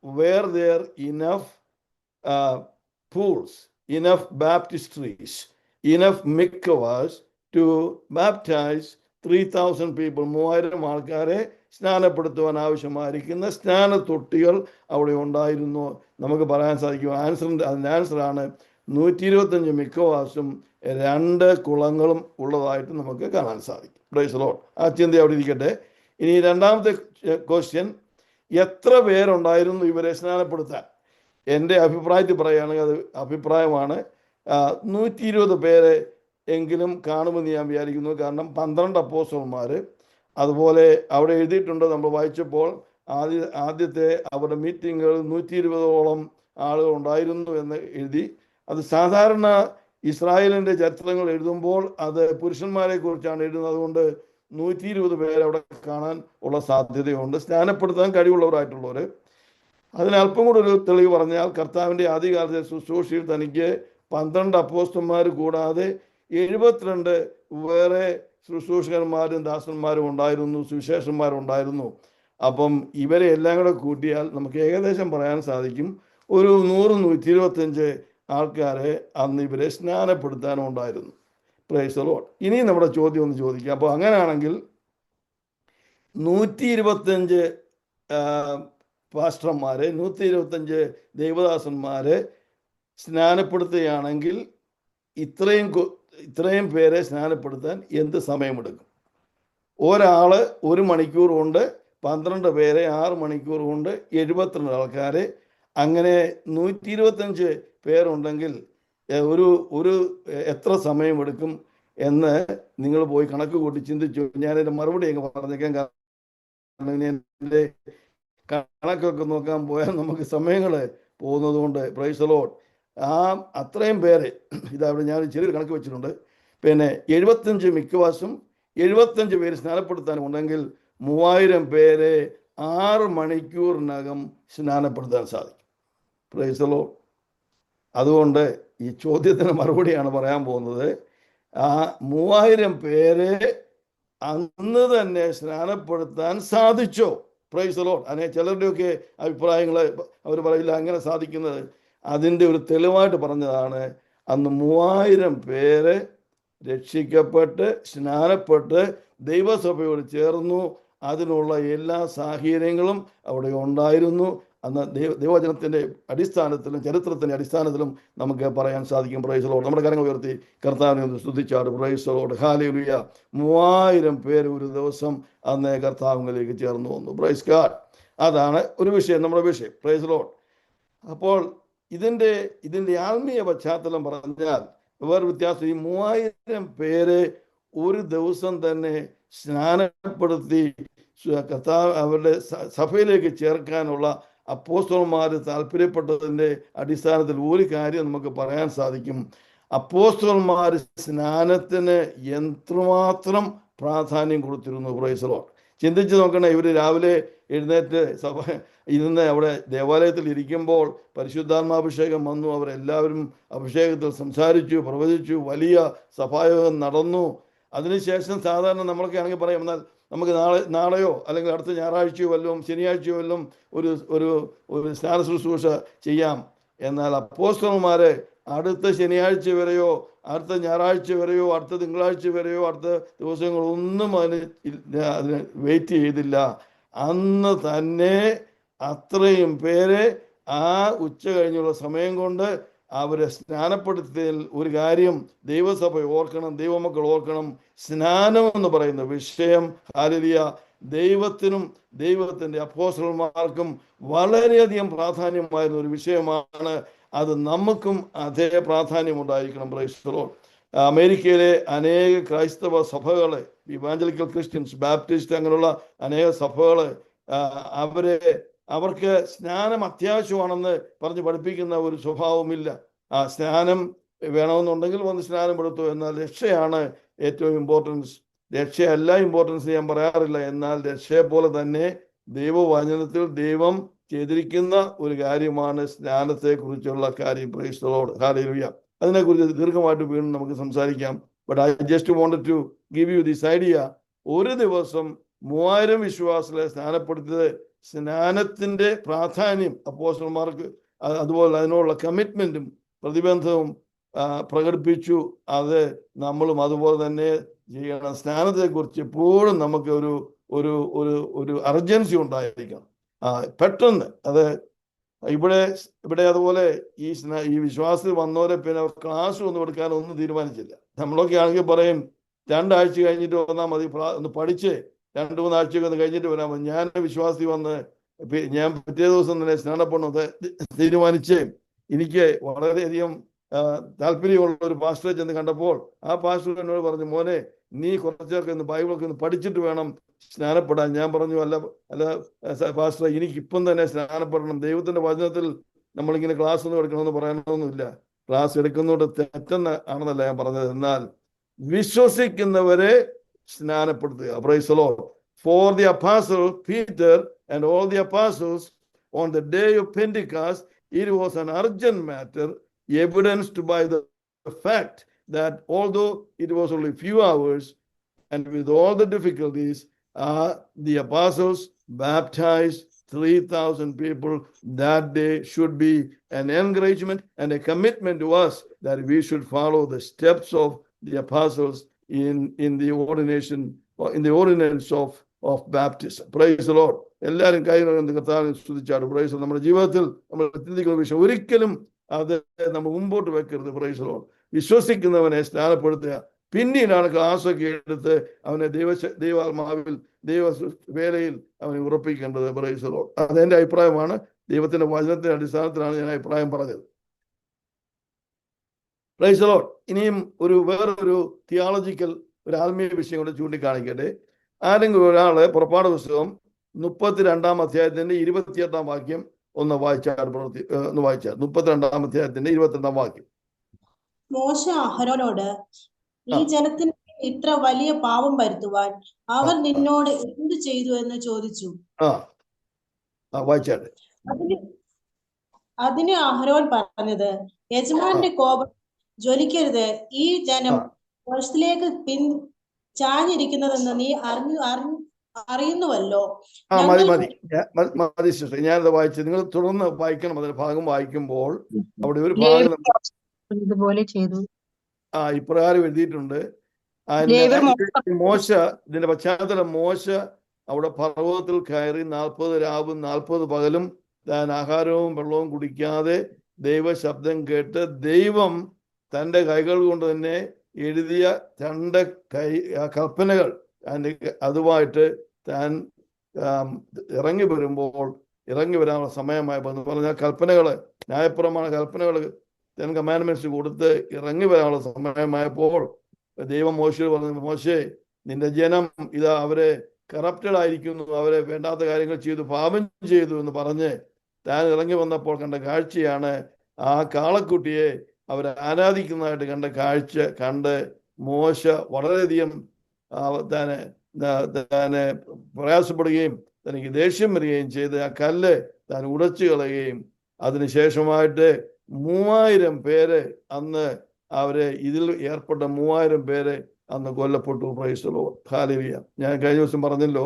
were there enough pools, enough baptistries, enough mikvahs to baptize 3000 people, 3000 ആൾക്കാരെ സ്നാനപ്പെടുത്തുവാൻ ആവശ്യമായിരിക്കുന്ന സ്നാന തൊട്ടികൾ അവിടെ ഉണ്ടായിരുന്നു നമുക്ക് പറയാൻ സാധിക്കും. അതിൻ്റെ ആൻസറാണ് 125 മിക്വാസും 2 കുളങ്ങളും ഉള്ളതായിട്ട് നമുക്ക് കാണാൻ സാധിക്കും. Praise the Lord. ആ ചിന്ത അവിടെ ഇരിക്കട്ടെ. ഇനി രണ്ടാമത്തെ ക്വസ്റ്റ്യൻ, എത്ര പേരുണ്ടായിരുന്നു ഇവരെ സ്നാനപ്പെടുത്താൻ? എൻ്റെ അഭിപ്രായത്തിൽ പറയുകയാണെങ്കിൽ അത് അഭിപ്രായമാണ് 120 പേരെ എങ്കിലും കാണുമെന്ന് ഞാൻ വിചാരിക്കുന്നു. കാരണം 12 അപ്പോസ്തലന്മാർ, അതുപോലെ അവിടെ എഴുതിയിട്ടുണ്ട്, നമ്മൾ വായിച്ചപ്പോൾ ആദ്യത്തെ അവരുടെ മീറ്റിങ്ങുകൾ 120ഓളം ആളുകൾ ഉണ്ടായിരുന്നു എന്ന് എഴുതി. അത് സാധാരണ ഇസ്രായേലിൻ്റെ ചരിത്രങ്ങൾ എഴുതുമ്പോൾ അത് പുരുഷന്മാരെ കുറിച്ചാണ് എഴുതുന്നത്. അതുകൊണ്ട് 120 പേരെ അവിടെ കാണാൻ ഉള്ള സാധ്യതയുണ്ട്, സ്നാനപ്പെടുത്താൻ കഴിവുള്ളവരായിട്ടുള്ളവർ. അതിനല്പം കൂടെ ഒരു തെളിവ് പറഞ്ഞാൽ, കർത്താവിൻ്റെ ആദ്യകാലത്തെ ശുശ്രൂഷയിൽ തനിക്ക് 12 അപ്പോസ്തലന്മാർ കൂടാതെ 72 വേറെ ശുശ്രൂഷകന്മാരും ദാസന്മാരും ഉണ്ടായിരുന്നു, സുവിശേഷന്മാരുണ്ടായിരുന്നു. അപ്പം ഇവരെ എല്ലാം കൂടെ കൂട്ടിയാൽ നമുക്ക് ഏകദേശം പറയാൻ സാധിക്കും ഒരു 100-125 ആൾക്കാരെ അന്ന് ഇവരെ സ്നാനപ്പെടുത്താനും ഉണ്ടായിരുന്നു. Price the Lord. ഇനി നമ്മുടെ ചോദ്യം ഒന്ന് ചോദിക്കാം. അപ്പോൾ അങ്ങനെയാണെങ്കിൽ 125 പാസ്റ്റർമാരെ, 125 ദൈവദാസന്മാരെ സ്നാനപ്പെടുത്തുകയാണെങ്കിൽ ഇത്രയും പേരെ സ്നാനപ്പെടുത്താൻ എന്ത് സമയമെടുക്കും? ഒരാൾ 1 മണിക്കൂർ കൊണ്ട് 12 പേരെ, 6 മണിക്കൂർ കൊണ്ട് 72 ആൾക്കാരെ, അങ്ങനെ 125 പേരുണ്ടെങ്കിൽ ഒരു എത്ര സമയമെടുക്കും എന്ന് നിങ്ങൾ പോയി കണക്ക് കൂട്ടി ചിന്തിച്ചു. ഞാനെൻ്റെ മറുപടി അങ്ങ് പറഞ്ഞേക്കാൻ, കാരണം എൻ്റെ കണക്കൊക്കെ നോക്കാൻ പോയാൽ നമുക്ക് സമയങ്ങൾ പോകുന്നത് കൊണ്ട്. Price the Lord. അത്രയും പേരെ ഇതവിടെ ഞാൻ ചെറിയൊരു കണക്ക് വെച്ചിട്ടുണ്ട്. പിന്നെ 75 മിക്വാസും 75 പേര് സ്നാനപ്പെടുത്താനും ഉണ്ടെങ്കിൽ 3000 പേരെ 6 മണിക്കൂറിനകം സ്നാനപ്പെടുത്താൻ സാധിക്കും. Praise the Lord. അതുകൊണ്ട് ഈ ചോദ്യത്തിന് മറുപടിയാണ് പറയാൻ പോകുന്നത്. 3000 പേരെ അന്ന് തന്നെ സ്നാനപ്പെടുത്താൻ സാധിച്ചോ? Praise the Lord. അതിനെ ചിലരുടെയൊക്കെ അഭിപ്രായങ്ങൾ അവർ പറയില്ല അങ്ങനെ സാധിക്കുന്നത്. അതിൻ്റെ ഒരു തെളിവായിട്ട് പറഞ്ഞതാണ്, അന്ന് 3000 പേര് രക്ഷിക്കപ്പെട്ട് സ്നാനപ്പെട്ട് ദൈവസഭയോട് ചേർന്നു. അതിനുള്ള എല്ലാ സാഹചര്യങ്ങളും അവിടെ ഉണ്ടായിരുന്നു. അന്ന് ദൈവവചനത്തിൻ്റെ അടിസ്ഥാനത്തിലും ചരിത്രത്തിൻ്റെ അടിസ്ഥാനത്തിലും നമുക്ക് പറയാൻ സാധിക്കും. Praise the Lord. നമ്മുടെ കരങ്ങൾ ഉയർത്തി കർത്താവിനെ ഒന്ന് സ്തുതിച്ചാട്. Praise the Lord. ഹല്ലേലൂയ. 3000 പേര് ഒരു ദിവസം അന്ന് കർത്താവിലേക്ക് ചേർന്ന് വന്നു. Praise God. അതാണ് ഒരു വിഷയം, നമ്മുടെ വിഷയം. Praise the Lord. അപ്പോൾ ഇതിൻ്റെ ആത്മീയ പശ്ചാത്തലം പറഞ്ഞാൽ വേറെ വ്യത്യാസം. ഈ 3000 പേരെ ഒരു ദിവസം തന്നെ സ്നാനപ്പെടുത്തി കർത്താവ് അവരുടെ സഭയിലേക്ക് ചേർക്കാനുള്ള അപ്പോസ്തലന്മാർ താല്പര്യപ്പെട്ടതിൻ്റെ അടിസ്ഥാനത്തിൽ ഒരു കാര്യം നമുക്ക് പറയാൻ സാധിക്കും. അപ്പോസ്തലന്മാർ സ്നാനത്തിന് എത്രമാത്രം പ്രാധാന്യം കൊടുത്തിരുന്നു. Price the Lord. ചിന്തിച്ച് നോക്കണേ. ഇവർ രാവിലെ എഴുന്നേറ്റ് ഇരുന്ന് അവിടെ ദേവാലയത്തിൽ ഇരിക്കുമ്പോൾ പരിശുദ്ധാത്മാഭിഷേകം വന്നു. അവരെല്ലാവരും അഭിഷേകത്തിൽ സംസാരിച്ചു, പ്രവചിച്ചു, വലിയ സഭായോഗം നടന്നു. അതിനുശേഷം സാധാരണ നമ്മളൊക്കെ ആണെങ്കിൽ പറയാം, എന്നാൽ നമുക്ക് നാളെയോ അല്ലെങ്കിൽ അടുത്ത ഞായറാഴ്ചയോ വല്ലതും ശനിയാഴ്ചയോ വല്ലതും ഒരു സ്നാന ശുശ്രൂഷ ചെയ്യാം. എന്നാൽ അപ്പോസ്തലന്മാരെ അടുത്ത ശനിയാഴ്ച വരെയോ അടുത്ത ഞായറാഴ്ച വരെയോ അടുത്ത തിങ്കളാഴ്ച വരെയോ അടുത്ത ദിവസങ്ങളൊന്നും അതിന് വെയിറ്റ് ചെയ്തില്ല. അന്ന് തന്നെ അത്രയും പേരെ ആ ഉച്ച കഴിഞ്ഞുള്ള സമയം കൊണ്ട് അവരെ സ്നാനപ്പെടുത്തിയതിൽ ഒരു കാര്യം ദൈവസഭ ഓർക്കണം, ദൈവമക്കൾ ഓർക്കണം. സ്നാനം എന്ന് പറയുന്ന വിഷയം ഹല്ലേലൂയ ദൈവത്തിനും ദൈവത്തിൻ്റെ അപ്പോസ്തലന്മാർക്കും വളരെയധികം പ്രാധാന്യമായിരുന്ന ഒരു വിഷയമാണ്. അത് നമുക്കും അതേ പ്രാധാന്യം ഉണ്ടായിരിക്കണം. Price the Lord. അമേരിക്കയിലെ അനേക ക്രൈസ്തവ സഭകള്, ഇവാഞ്ചലിക്കൽ ക്രിസ്ത്യൻസ്, ബാപ്റ്റിസ്റ്റ്, അങ്ങനെയുള്ള അനേക സഭകള് അവർക്ക് സ്നാനം അത്യാവശ്യമാണെന്ന് പറഞ്ഞ് പഠിപ്പിക്കുന്ന ഒരു സ്വഭാവമില്ല. ആ സ്നാനം വേണമെന്നുണ്ടെങ്കിൽ വന്ന് സ്നാനം എടുത്തു. എന്നാൽ രക്ഷയാണ് ഏറ്റവും ഇമ്പോർട്ടൻസ്. രക്ഷയല്ല ഇമ്പോർട്ടൻസ് ഞാൻ പറയാറില്ല. എന്നാൽ രക്ഷയെ പോലെ തന്നെ ദൈവവചനത്തിൽ ദൈവം ചെയ്തിരിക്കുന്ന ഒരു കാര്യമാണ് സ്നാനത്തെ കുറിച്ചുള്ള കാര്യം. Praise the Lord. ഹല്ലേലൂയ. അതിനെക്കുറിച്ച് ദീർഘമായിട്ട് വീണ്ടും നമുക്ക് സംസാരിക്കാം. But I just wanted to give you this idea. ഒരു ദിവസം 3000 വിശ്വാസികളെ സ്നാനപ്പെടുത്തിയത് സ്നാനത്തിന്റെ പ്രാധാന്യം അപ്പോസ്തലന്മാർക്ക് അതുപോലെ അതിനുള്ള കമ്മിറ്റ്മെന്റും പ്രതിബന്ധവും പ്രകടിപ്പിച്ചു. അത് നമ്മളും അതുപോലെ തന്നെ ചെയ്യണം. സ്നാനത്തെക്കുറിച്ച് എപ്പോഴും നമുക്ക് ഒരു അർജൻസി ഉണ്ടായിരിക്കണം. പെട്ടെന്ന് അത് ഇവിടെ അതുപോലെ ഈ വിശ്വാസത്തിൽ വന്നവരെ പിന്നെ ക്ലാസ് ഒന്നും എടുക്കാനൊന്നും തീരുമാനിച്ചില്ല. നമ്മളൊക്കെ ആണെങ്കിൽ പറയും 2 ആഴ്ച കഴിഞ്ഞിട്ട് വന്നാൽ മതി, ഒന്ന് പഠിച്ച് 2-3 ആഴ്ചയൊക്കെ ഒന്ന് കഴിഞ്ഞിട്ട് വരാൻ മതി. ഞാൻ വിശ്വാസത്തിൽ വന്ന് ഞാൻ പിറ്റേ ദിവസം തന്നെ സ്നാനപ്പെടുന്നത് തീരുമാനിച്ച് എനിക്ക് വളരെയധികം താല്പര്യമുള്ള ഒരു പാസ്റ്ററെ ചെന്ന് കണ്ടപ്പോൾ ആ പാസ്റ്റർ എന്നോട് പറഞ്ഞു, മോനെ നീ കുറച്ചൊക്കെ ഒന്ന് ബൈബിളൊക്കെ ഒന്ന് പഠിച്ചിട്ട് വേണം സ്നാനപ്പെടാൻ. ഞാൻ പറഞ്ഞു, അല്ല പാസ്റ്റർ, എനിക്കിപ്പം തന്നെ സ്നാനപ്പെടണം. ദൈവത്തിന്റെ വചനത്തിൽ നമ്മളിങ്ങനെ ക്ലാസ് ഒന്നും എടുക്കണമെന്ന് പറയാനൊന്നുമില്ല. ക്ലാസ് എടുക്കുന്നതോട് ആണെന്നല്ല ഞാൻ പറഞ്ഞത്. എന്നാൽ വിശ്വസിക്കുന്നവരെ സ്നാനപ്പെടുത്തുക. Praise the Lord. For the apostle Peter and all the apostles on the day of Pentecost, it was an urgent matter, evidenced by the fact that although it was only few hours and with all the difficulties, the apostles baptized 3,000 people that day. Should be an encouragement and a commitment to us that we should follow the steps of the apostles in the ordinance of baptism. Praise the Lord. എല്ലാവരും കർത്താവിനെ സ്തുതിച്ചാണ്. Price. നമ്മുടെ ജീവിതത്തിൽ നമ്മൾ ചിന്തിക്കുന്ന വിഷയം ഒരിക്കലും അത് നമ്മൾ മുമ്പോട്ട് വെക്കരുത്. Praise the Lord. വിശ്വസിക്കുന്നവനെ സ്നാനപ്പെടുത്തുക. പിന്നീടാണ് ക്ലാസ്സൊക്കെ എടുത്ത് അവനെ ദൈവാത്മാവിൽ ദൈവ വേലയിൽ അവനെ ഉറപ്പിക്കേണ്ടത്. Price the Lord. അതെന്റെ അഭിപ്രായമാണ്. ദൈവത്തിന്റെ വചനത്തിന്റെ അടിസ്ഥാനത്തിലാണ് ഞാൻ അഭിപ്രായം പറഞ്ഞത്. Price the Lord. ഇനിയും വേറൊരു തിയോളജിക്കൽ ഒരു ആത്മീയ വിഷയം കൊണ്ട് ചൂണ്ടിക്കാണിക്കട്ടെ. ആരെങ്കിലും ഒരാള് പുറപ്പാട് പുസ്തകം 32-ാം അധ്യായത്തിന്റെ 28-ാം വാക്യം ഒന്ന് വായിച്ചാൽ 32-ാം അധ്യായത്തിന്റെ 22-ാം വാക്യം. മോശ അഹരോനോട്, ഈ ജനത്തിന് ഇത്ര വലിയ പാപം വരുത്തുവാൻ അവർ നിന്നോട് എന്ത് ചെയ്തു എന്ന് ചോദിച്ചു. വായിച്ചാട്ടെ. അതിന് അഹരോൻ പറഞ്ഞത്, യജമാന്റെ കോപം ജ്വലിക്കരുത്. ഈ ജനം വർഷത്തിലേക്ക് ചാഞ്ഞിരിക്കുന്നതെന്ന് നീ അറിയുന്നുവല്ലോ. മതി സിസ്റ്റർ, ഞാനത് വായിച്ചത്. നിങ്ങൾ തുടർന്ന് വായിക്കണം. അതിന്റെ ഭാഗം വായിക്കുമ്പോൾ അവിടെ ഒരു ഭാഗം ഇതുപോലെ ചെയ്തു. ഇപ്രകാരം എഴുതിയിട്ടുണ്ട്. മോശ, ഇതിന്റെ പശ്ചാത്തലം, മോശ അവിടെ പർവ്വതത്തിൽ കയറി 40 രാവും 40 പകലും താൻ ആഹാരവും വെള്ളവും കുടിക്കാതെ ദൈവ ശബ്ദം കേട്ട് ദൈവം തൻ്റെ കൈകൾ കൊണ്ട് തന്നെ എഴുതിയ 2 കൽപ്പനകൾ അതുമായിട്ട് താൻ ഇറങ്ങി വരാനുള്ള സമയമായപ്പോൾ എന്ന് പറഞ്ഞാൽ കൽപ്പനകള്, ന്യായപ്രമാണ കൽപ്പനകൾ, 10 കമാൻഡ്മെന്റ്സ് കൊടുത്ത് ഇറങ്ങി വരാനുള്ള സമയമായപ്പോൾ ദൈവം മോശയോട് പറഞ്ഞു, മോശേ, നിന്റെ ജനം ഇതാ അവരെ കറപ്റ്റഡ് ആയിരിക്കുന്നു, അവരെ വേണ്ടാത്ത കാര്യങ്ങൾ ചെയ്തു, പാപം ചെയ്തു എന്ന് പറഞ്ഞ് താൻ ഇറങ്ങി വന്നപ്പോൾ കണ്ട കാഴ്ചയാണ് ആ കാളക്കുട്ടിയെ അവരെ ആരാധിക്കുന്നതായിട്ട് കണ്ട കാഴ്ച കണ്ട് മോശ വളരെയധികം താനെ പ്രയാസപ്പെടുകയും തനിക്ക് ദേഷ്യം വരികയും ചെയ്ത് ആ കല്ല് താൻ ഉടച്ചു കളയുകയും അതിനുശേഷമായിട്ട് 3000 പേര് അന്ന് ഇതിൽ ഏർപ്പെട്ട 3000 പേര് അന്ന് കൊല്ലപ്പെട്ടു. Price the Lord. ഹല്ലേലൂയ. ഞാൻ കഴിഞ്ഞ ദിവസം പറഞ്ഞല്ലോ,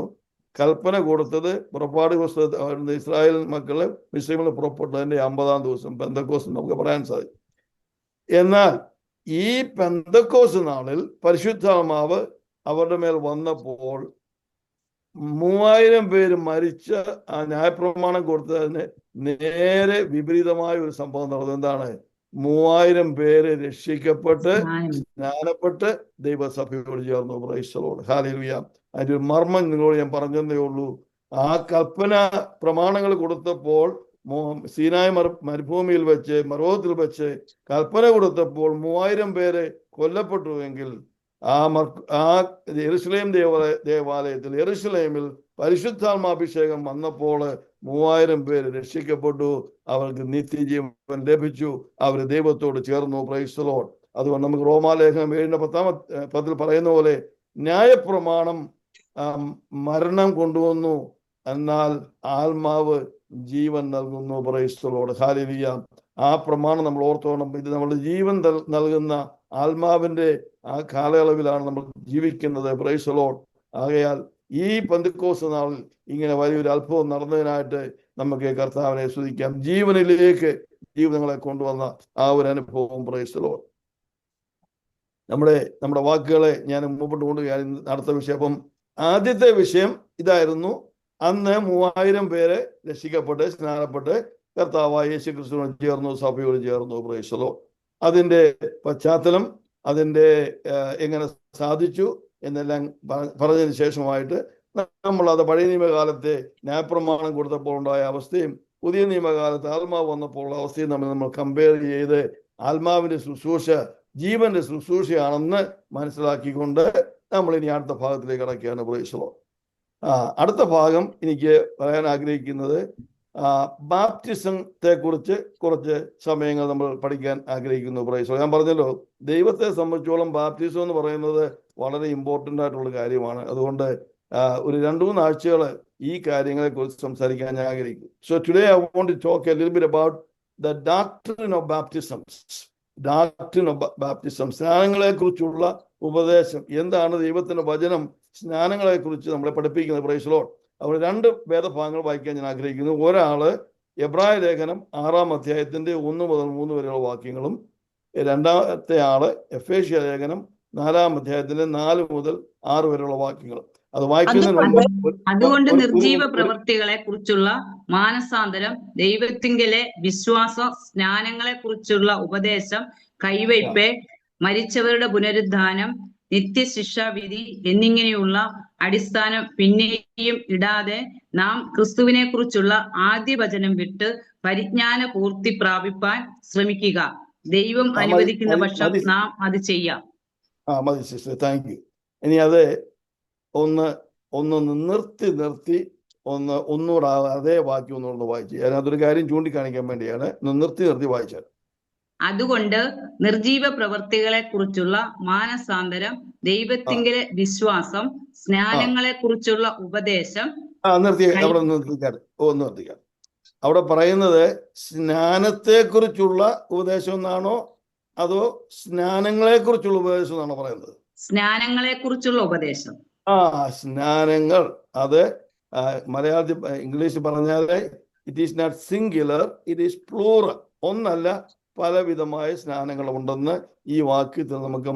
കൽപ്പന കൊടുത്തത് പുറപ്പാട് പുസ്തകത്തിൽ ഇസ്രായേൽ മക്കള് മിസ്രയീമിൽ പുറപ്പെട്ടതിന്റെ 50-ാം ദിവസം പെന്തക്കോസ്ത് നമുക്ക് പറയാൻ സാധിക്കും. എന്നാൽ ഈ പെന്തക്കോസ് നാളിൽ പരിശുദ്ധാത്മാവ് അവരുടെ മേൽ വന്നപ്പോൾ 3000 പേര് മരിച്ച ആ ന്യായപ്രമാണം കൊടുത്തതിന് നേരെ വിപരീതമായ ഒരു സംഭവം നടന്നു. എന്താണ്? 3000 പേര് രക്ഷിക്കപ്പെട്ട് സ്നാനപ്പെട്ട് ദൈവസഭയോട് ചേർന്നു. Praise the Lord. ഹല്ലേലൂയ. അതിന്റെ ഒരു മർമ്മം നിങ്ങളോട് ഞാൻ പറഞ്ഞതേ ഉള്ളൂ. ആ കൽപ്പന പ്രമാണങ്ങൾ കൊടുത്തപ്പോൾ സീനായ് മരുഭൂമിയിൽ വെച്ച് പർവ്വതത്തിൽ വെച്ച് കൽപ്പന കൊടുത്തപ്പോൾ 3000 പേര് കൊല്ലപ്പെട്ടുവെങ്കിൽ ആ യെരുശലേം ദേവാലയത്തിൽ യെരുശലേമിൽ പരിശുദ്ധാത്മാഭിഷേകം വന്നപ്പോൾ 3000 പേര് രക്ഷിക്കപ്പെട്ടു. അവർക്ക് നിത്യജീവൻ ലഭിച്ചു. അവർ ദൈവത്തോട് ചേർന്നു. Praise the Lord. അതുകൊണ്ട് നമുക്ക് റോമാലേഖനം 7:10 പറയുന്ന പോലെ ന്യായപ്രമാണം മരണം കൊണ്ടുവന്നു, എന്നാൽ ആത്മാവ് ജീവൻ നൽകുന്നു. Price the Lord. ഹല്ലേലൂയ. ആ പ്രമാണം നമ്മൾ ഓർത്തോണം. ഇത് നമ്മുടെ ജീവൻ നൽകുന്ന ആത്മാവിന്റെ ആ കാലയളവിലാണ് നമ്മൾ ജീവിക്കുന്നത്. Price the Lord. ആകയാൽ ഈ പെന്തക്കോസ്ത് നാളിൽ ഇങ്ങനെ വലിയൊരു അത്ഭുതം നടന്നതിനായിട്ട് നമുക്ക് കർത്താവിനെ സ്തുതിക്കാം. ജീവനിലേക്ക് ജീവിതങ്ങളെ കൊണ്ടുവന്ന ആ ഒരു അനുഭവം. Price the Lord. നമ്മുടെ വാക്കുകളെ ഞാൻ മുമ്പോട്ട് കൊണ്ടുപോയി അടുത്ത വിഷയം. അപ്പം ആദ്യത്തെ വിഷയം ഇതായിരുന്നു. അന്ന് 3000 പേര് രക്ഷിക്കപ്പെട്ട് സ്നാനപ്പെട്ട് കർത്താവായ യേശു ക്രിസ്തുവിനോട് ചേർന്നു, സഭയോട് ചേർന്നു. Praise the Lord. അതിന്റെ പശ്ചാത്തലം, അതിന്റെ എങ്ങനെ സാധിച്ചു എന്നെല്ലാം പറഞ്ഞതിന് ശേഷമായിട്ട് നമ്മൾ അത് പഴയ നിയമകാലത്തെ ന്യായപ്രമാണം കൊടുത്തപ്പോൾ ഉണ്ടായ അവസ്ഥയും പുതിയ നിയമകാലത്ത് ആത്മാവ് വന്നപ്പോൾ ഉള്ള അവസ്ഥയും നമ്മൾ കമ്പയർ ചെയ്ത് ആത്മാവിന്റെ ശുശ്രൂഷ ജീവന്റെ ശുശ്രൂഷയാണെന്ന് മനസ്സിലാക്കിക്കൊണ്ട് നമ്മൾ ഇനി അടുത്ത ഭാഗത്തിലേക്ക് കടക്കുകയാണ്. Price the Lord. അടുത്ത ഭാഗം എനിക്ക് പറയാൻ ആഗ്രഹിക്കുന്നത് ബാപ്റ്റിസത്തെ കുറിച്ച് കുറച്ച് സമയങ്ങൾ നമ്മൾ പഠിക്കാൻ ആഗ്രഹിക്കുന്നു. Price the Lord. ഞാൻ പറഞ്ഞല്ലോ, ദൈവത്തെ സംബന്ധിച്ചോളം ബാപ്റ്റിസം എന്ന് പറയുന്നത് വളരെ ഇമ്പോർട്ടൻ്റ് ആയിട്ടുള്ള കാര്യമാണ്. അതുകൊണ്ട് ഒരു 2-3 ആഴ്ചകൾ ഈ കാര്യങ്ങളെ കുറിച്ച് സംസാരിക്കാൻ ഞാൻ ആഗ്രഹിക്കുന്നു. So today I want to talk a little bit about the doctrine of baptisms. സ്നാനങ്ങളെ കുറിച്ചുള്ള ഉപദേശം എന്താണ്? ദൈവത്തിന്റെ വചനം സ്നാനങ്ങളെ കുറിച്ച് നമ്മളെ പഠിപ്പിക്കുന്നത്. Praise the Lord. അവിടെ 2 വേദഭാഗങ്ങൾ വായിക്കാൻ ഞാൻ ആഗ്രഹിക്കുന്നു. ഒരാള് എബ്രായ ലേഖനം 6-ാം അധ്യായത്തിന്റെ 1 മുതൽ 3 വരെയുള്ള വാക്യങ്ങളും, രണ്ടാമത്തെ ആള് എഫേസ്യ ലേഖനം 4-ാം അധ്യായത്തിന്റെ 4 മുതൽ 6 വരെയുള്ള വാക്യങ്ങളും. അത് വായിക്കുന്നതിന് അതുകൊണ്ട് നിർജീവ പ്രവൃത്തികളെ കുറിച്ചുള്ള മാനസാന്തരം, ദൈവത്തിങ്കലെ വിശ്വാസം, സ്നാനങ്ങളെ കുറിച്ചുള്ള ഉപദേശം, കൈവയ്പ്, മരിച്ചവരുടെ പുനരുദ്ധാനം, നിത്യശിക്ഷാവിധി എന്നിങ്ങനെയുള്ള അടിസ്ഥാനം പിന്നെയും ഇടാതെ നാം ക്രിസ്തുവിനെ കുറിച്ചുള്ള ആദ്യ വചനം വിട്ട് പരിജ്ഞാന പൂർത്തി പ്രാപിപ്പാൻ ശ്രമിക്കുക. ദൈവം അനുവദിക്കുന്ന പക്ഷം നാം അത് ചെയ്യാം. മതി സിസ്റ്റർ, താങ്ക് യു. ഇനി അത് ഒന്ന് നിർത്തി ഒന്നുകൂടെ അതേ വാക്യം ഒന്നുകൂടെ വായിച്ചു. അതിനകത്തൊരു കാര്യം ചൂണ്ടിക്കാണിക്കാൻ വേണ്ടിയാണ് നിർത്തി വായിച്ചത്. അതുകൊണ്ട് നിർജീവ പ്രവൃത്തികളെ കുറിച്ചുള്ള മാനസാന്തരം, ദൈവത്തിങ്കലെ വിശ്വാസം, സ്നാനങ്ങളെ കുറിച്ചുള്ള ഉപദേശം. നിർത്തിക്കാം. അവിടെ പറയുന്നത് സ്നാനത്തെ കുറിച്ചുള്ള ഉപദേശം എന്നാണോ അതോ സ്നാനങ്ങളെ കുറിച്ചുള്ള ഉപദേശം എന്നാണോ പറയുന്നത്? സ്നാനങ്ങളെ കുറിച്ചുള്ള ഉപദേശം. സ്നാനങ്ങൾ, അത് മലയാളത്തിൽ ഇംഗ്ലീഷ് പറഞ്ഞാല് it is not singular, it is plural. ഒന്നല്ല, പലവിധമായ സ്നാനങ്ങൾ ഉണ്ടെന്ന് ഈ വാക്യത്തിൽ നമുക്ക്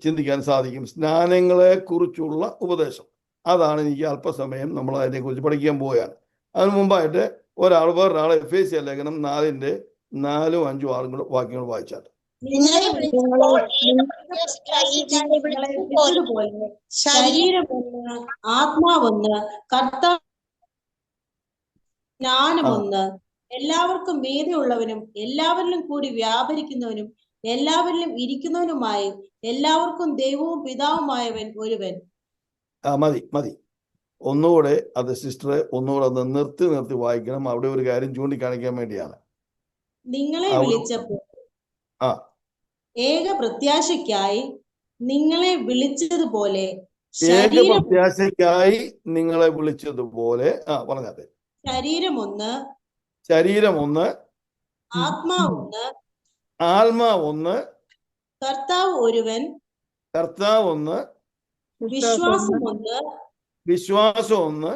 ചിന്തിക്കാൻ സാധിക്കും. സ്നാനങ്ങളെ കുറിച്ചുള്ള ഉപദേശം, അതാണ് എനിക്ക് അല്പസമയം നമ്മൾ അതിനെക്കുറിച്ച് പഠിക്കാൻ പോവുകയാണ്. അതിനു മുമ്പായിട്ട് വേറൊരാൾ എഫേസ്യ ലേഖനം 4-ന്റെ 4, 5, 6 വാക്യങ്ങൾ വായിച്ചാൽ. ശരീരമൊന്ന്, ആത്മാവൊന്ന്, കർത്താവ് ജ്ഞാനമൊന്ന്, എല്ലാവർക്കും മീതെയുള്ളവനും എല്ലാവരിലും കൂടി വ്യാപരിക്കുന്നവനും എല്ലാവരിലും ഇരിക്കുന്നവനുമായി എല്ലാവർക്കും ദൈവവും പിതാവുമായവൻ ഒരുവൻ. മതി. ഒന്നുകൂടെ അത് സിസ്റ്റർ ഒന്നുകൂടെ അത് നിർത്തി വായിക്കണം. അവിടെ ഒരു കാര്യം ചൂണ്ടിക്കാണിക്കാൻ വേണ്ടിയാണ്. നിങ്ങളെ വിളിച്ചപ്പോൾ ഏക പ്രത്യാശയ്ക്കായി നിങ്ങളെ വിളിച്ചതുപോലെ പറഞ്ഞാട്ടെ. ശരീരമൊന്ന്, ആത്മാവൊന്ന്, കർത്താവ് ഒരുവൻ, വിശ്വാസമൊന്ന്,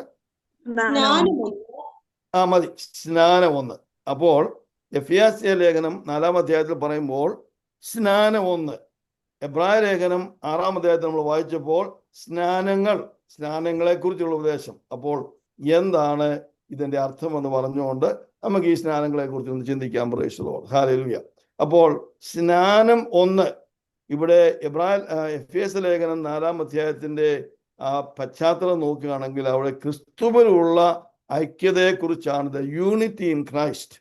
സ്നാനമൊന്ന്. അപ്പോൾ എഫേസ്യ ലേഖനം 4-ാം അധ്യായത്തിൽ പറയുമ്പോൾ സ്നാനം 1. എബ്രായ ലേഖനം 6-ാം അധ്യായത്തിൽ നമ്മൾ വായിച്ചപ്പോൾ സ്നാനങ്ങളെ കുറിച്ചുള്ള ഉപദേശം. അപ്പോൾ എന്താണ് ഇതിന്റെ അർത്ഥം എന്ന് പറഞ്ഞുകൊണ്ട് നമുക്ക് ഈ സ്നാനങ്ങളെ കുറിച്ച് ഒന്ന് ചിന്തിക്കാം. Price the Lord. ഹല്ലേലൂയ. അപ്പോൾ സ്നാനം 1 ഇവിടെ എഫേസ്യ ലേഖനം 4-ാം അധ്യായത്തിന്റെ ആ പശ്ചാത്തലം നോക്കുകയാണെങ്കിൽ അവിടെ ക്രിസ്തുവിലുള്ള ഐക്യതയെക്കുറിച്ചാണ്. The unity in Christ.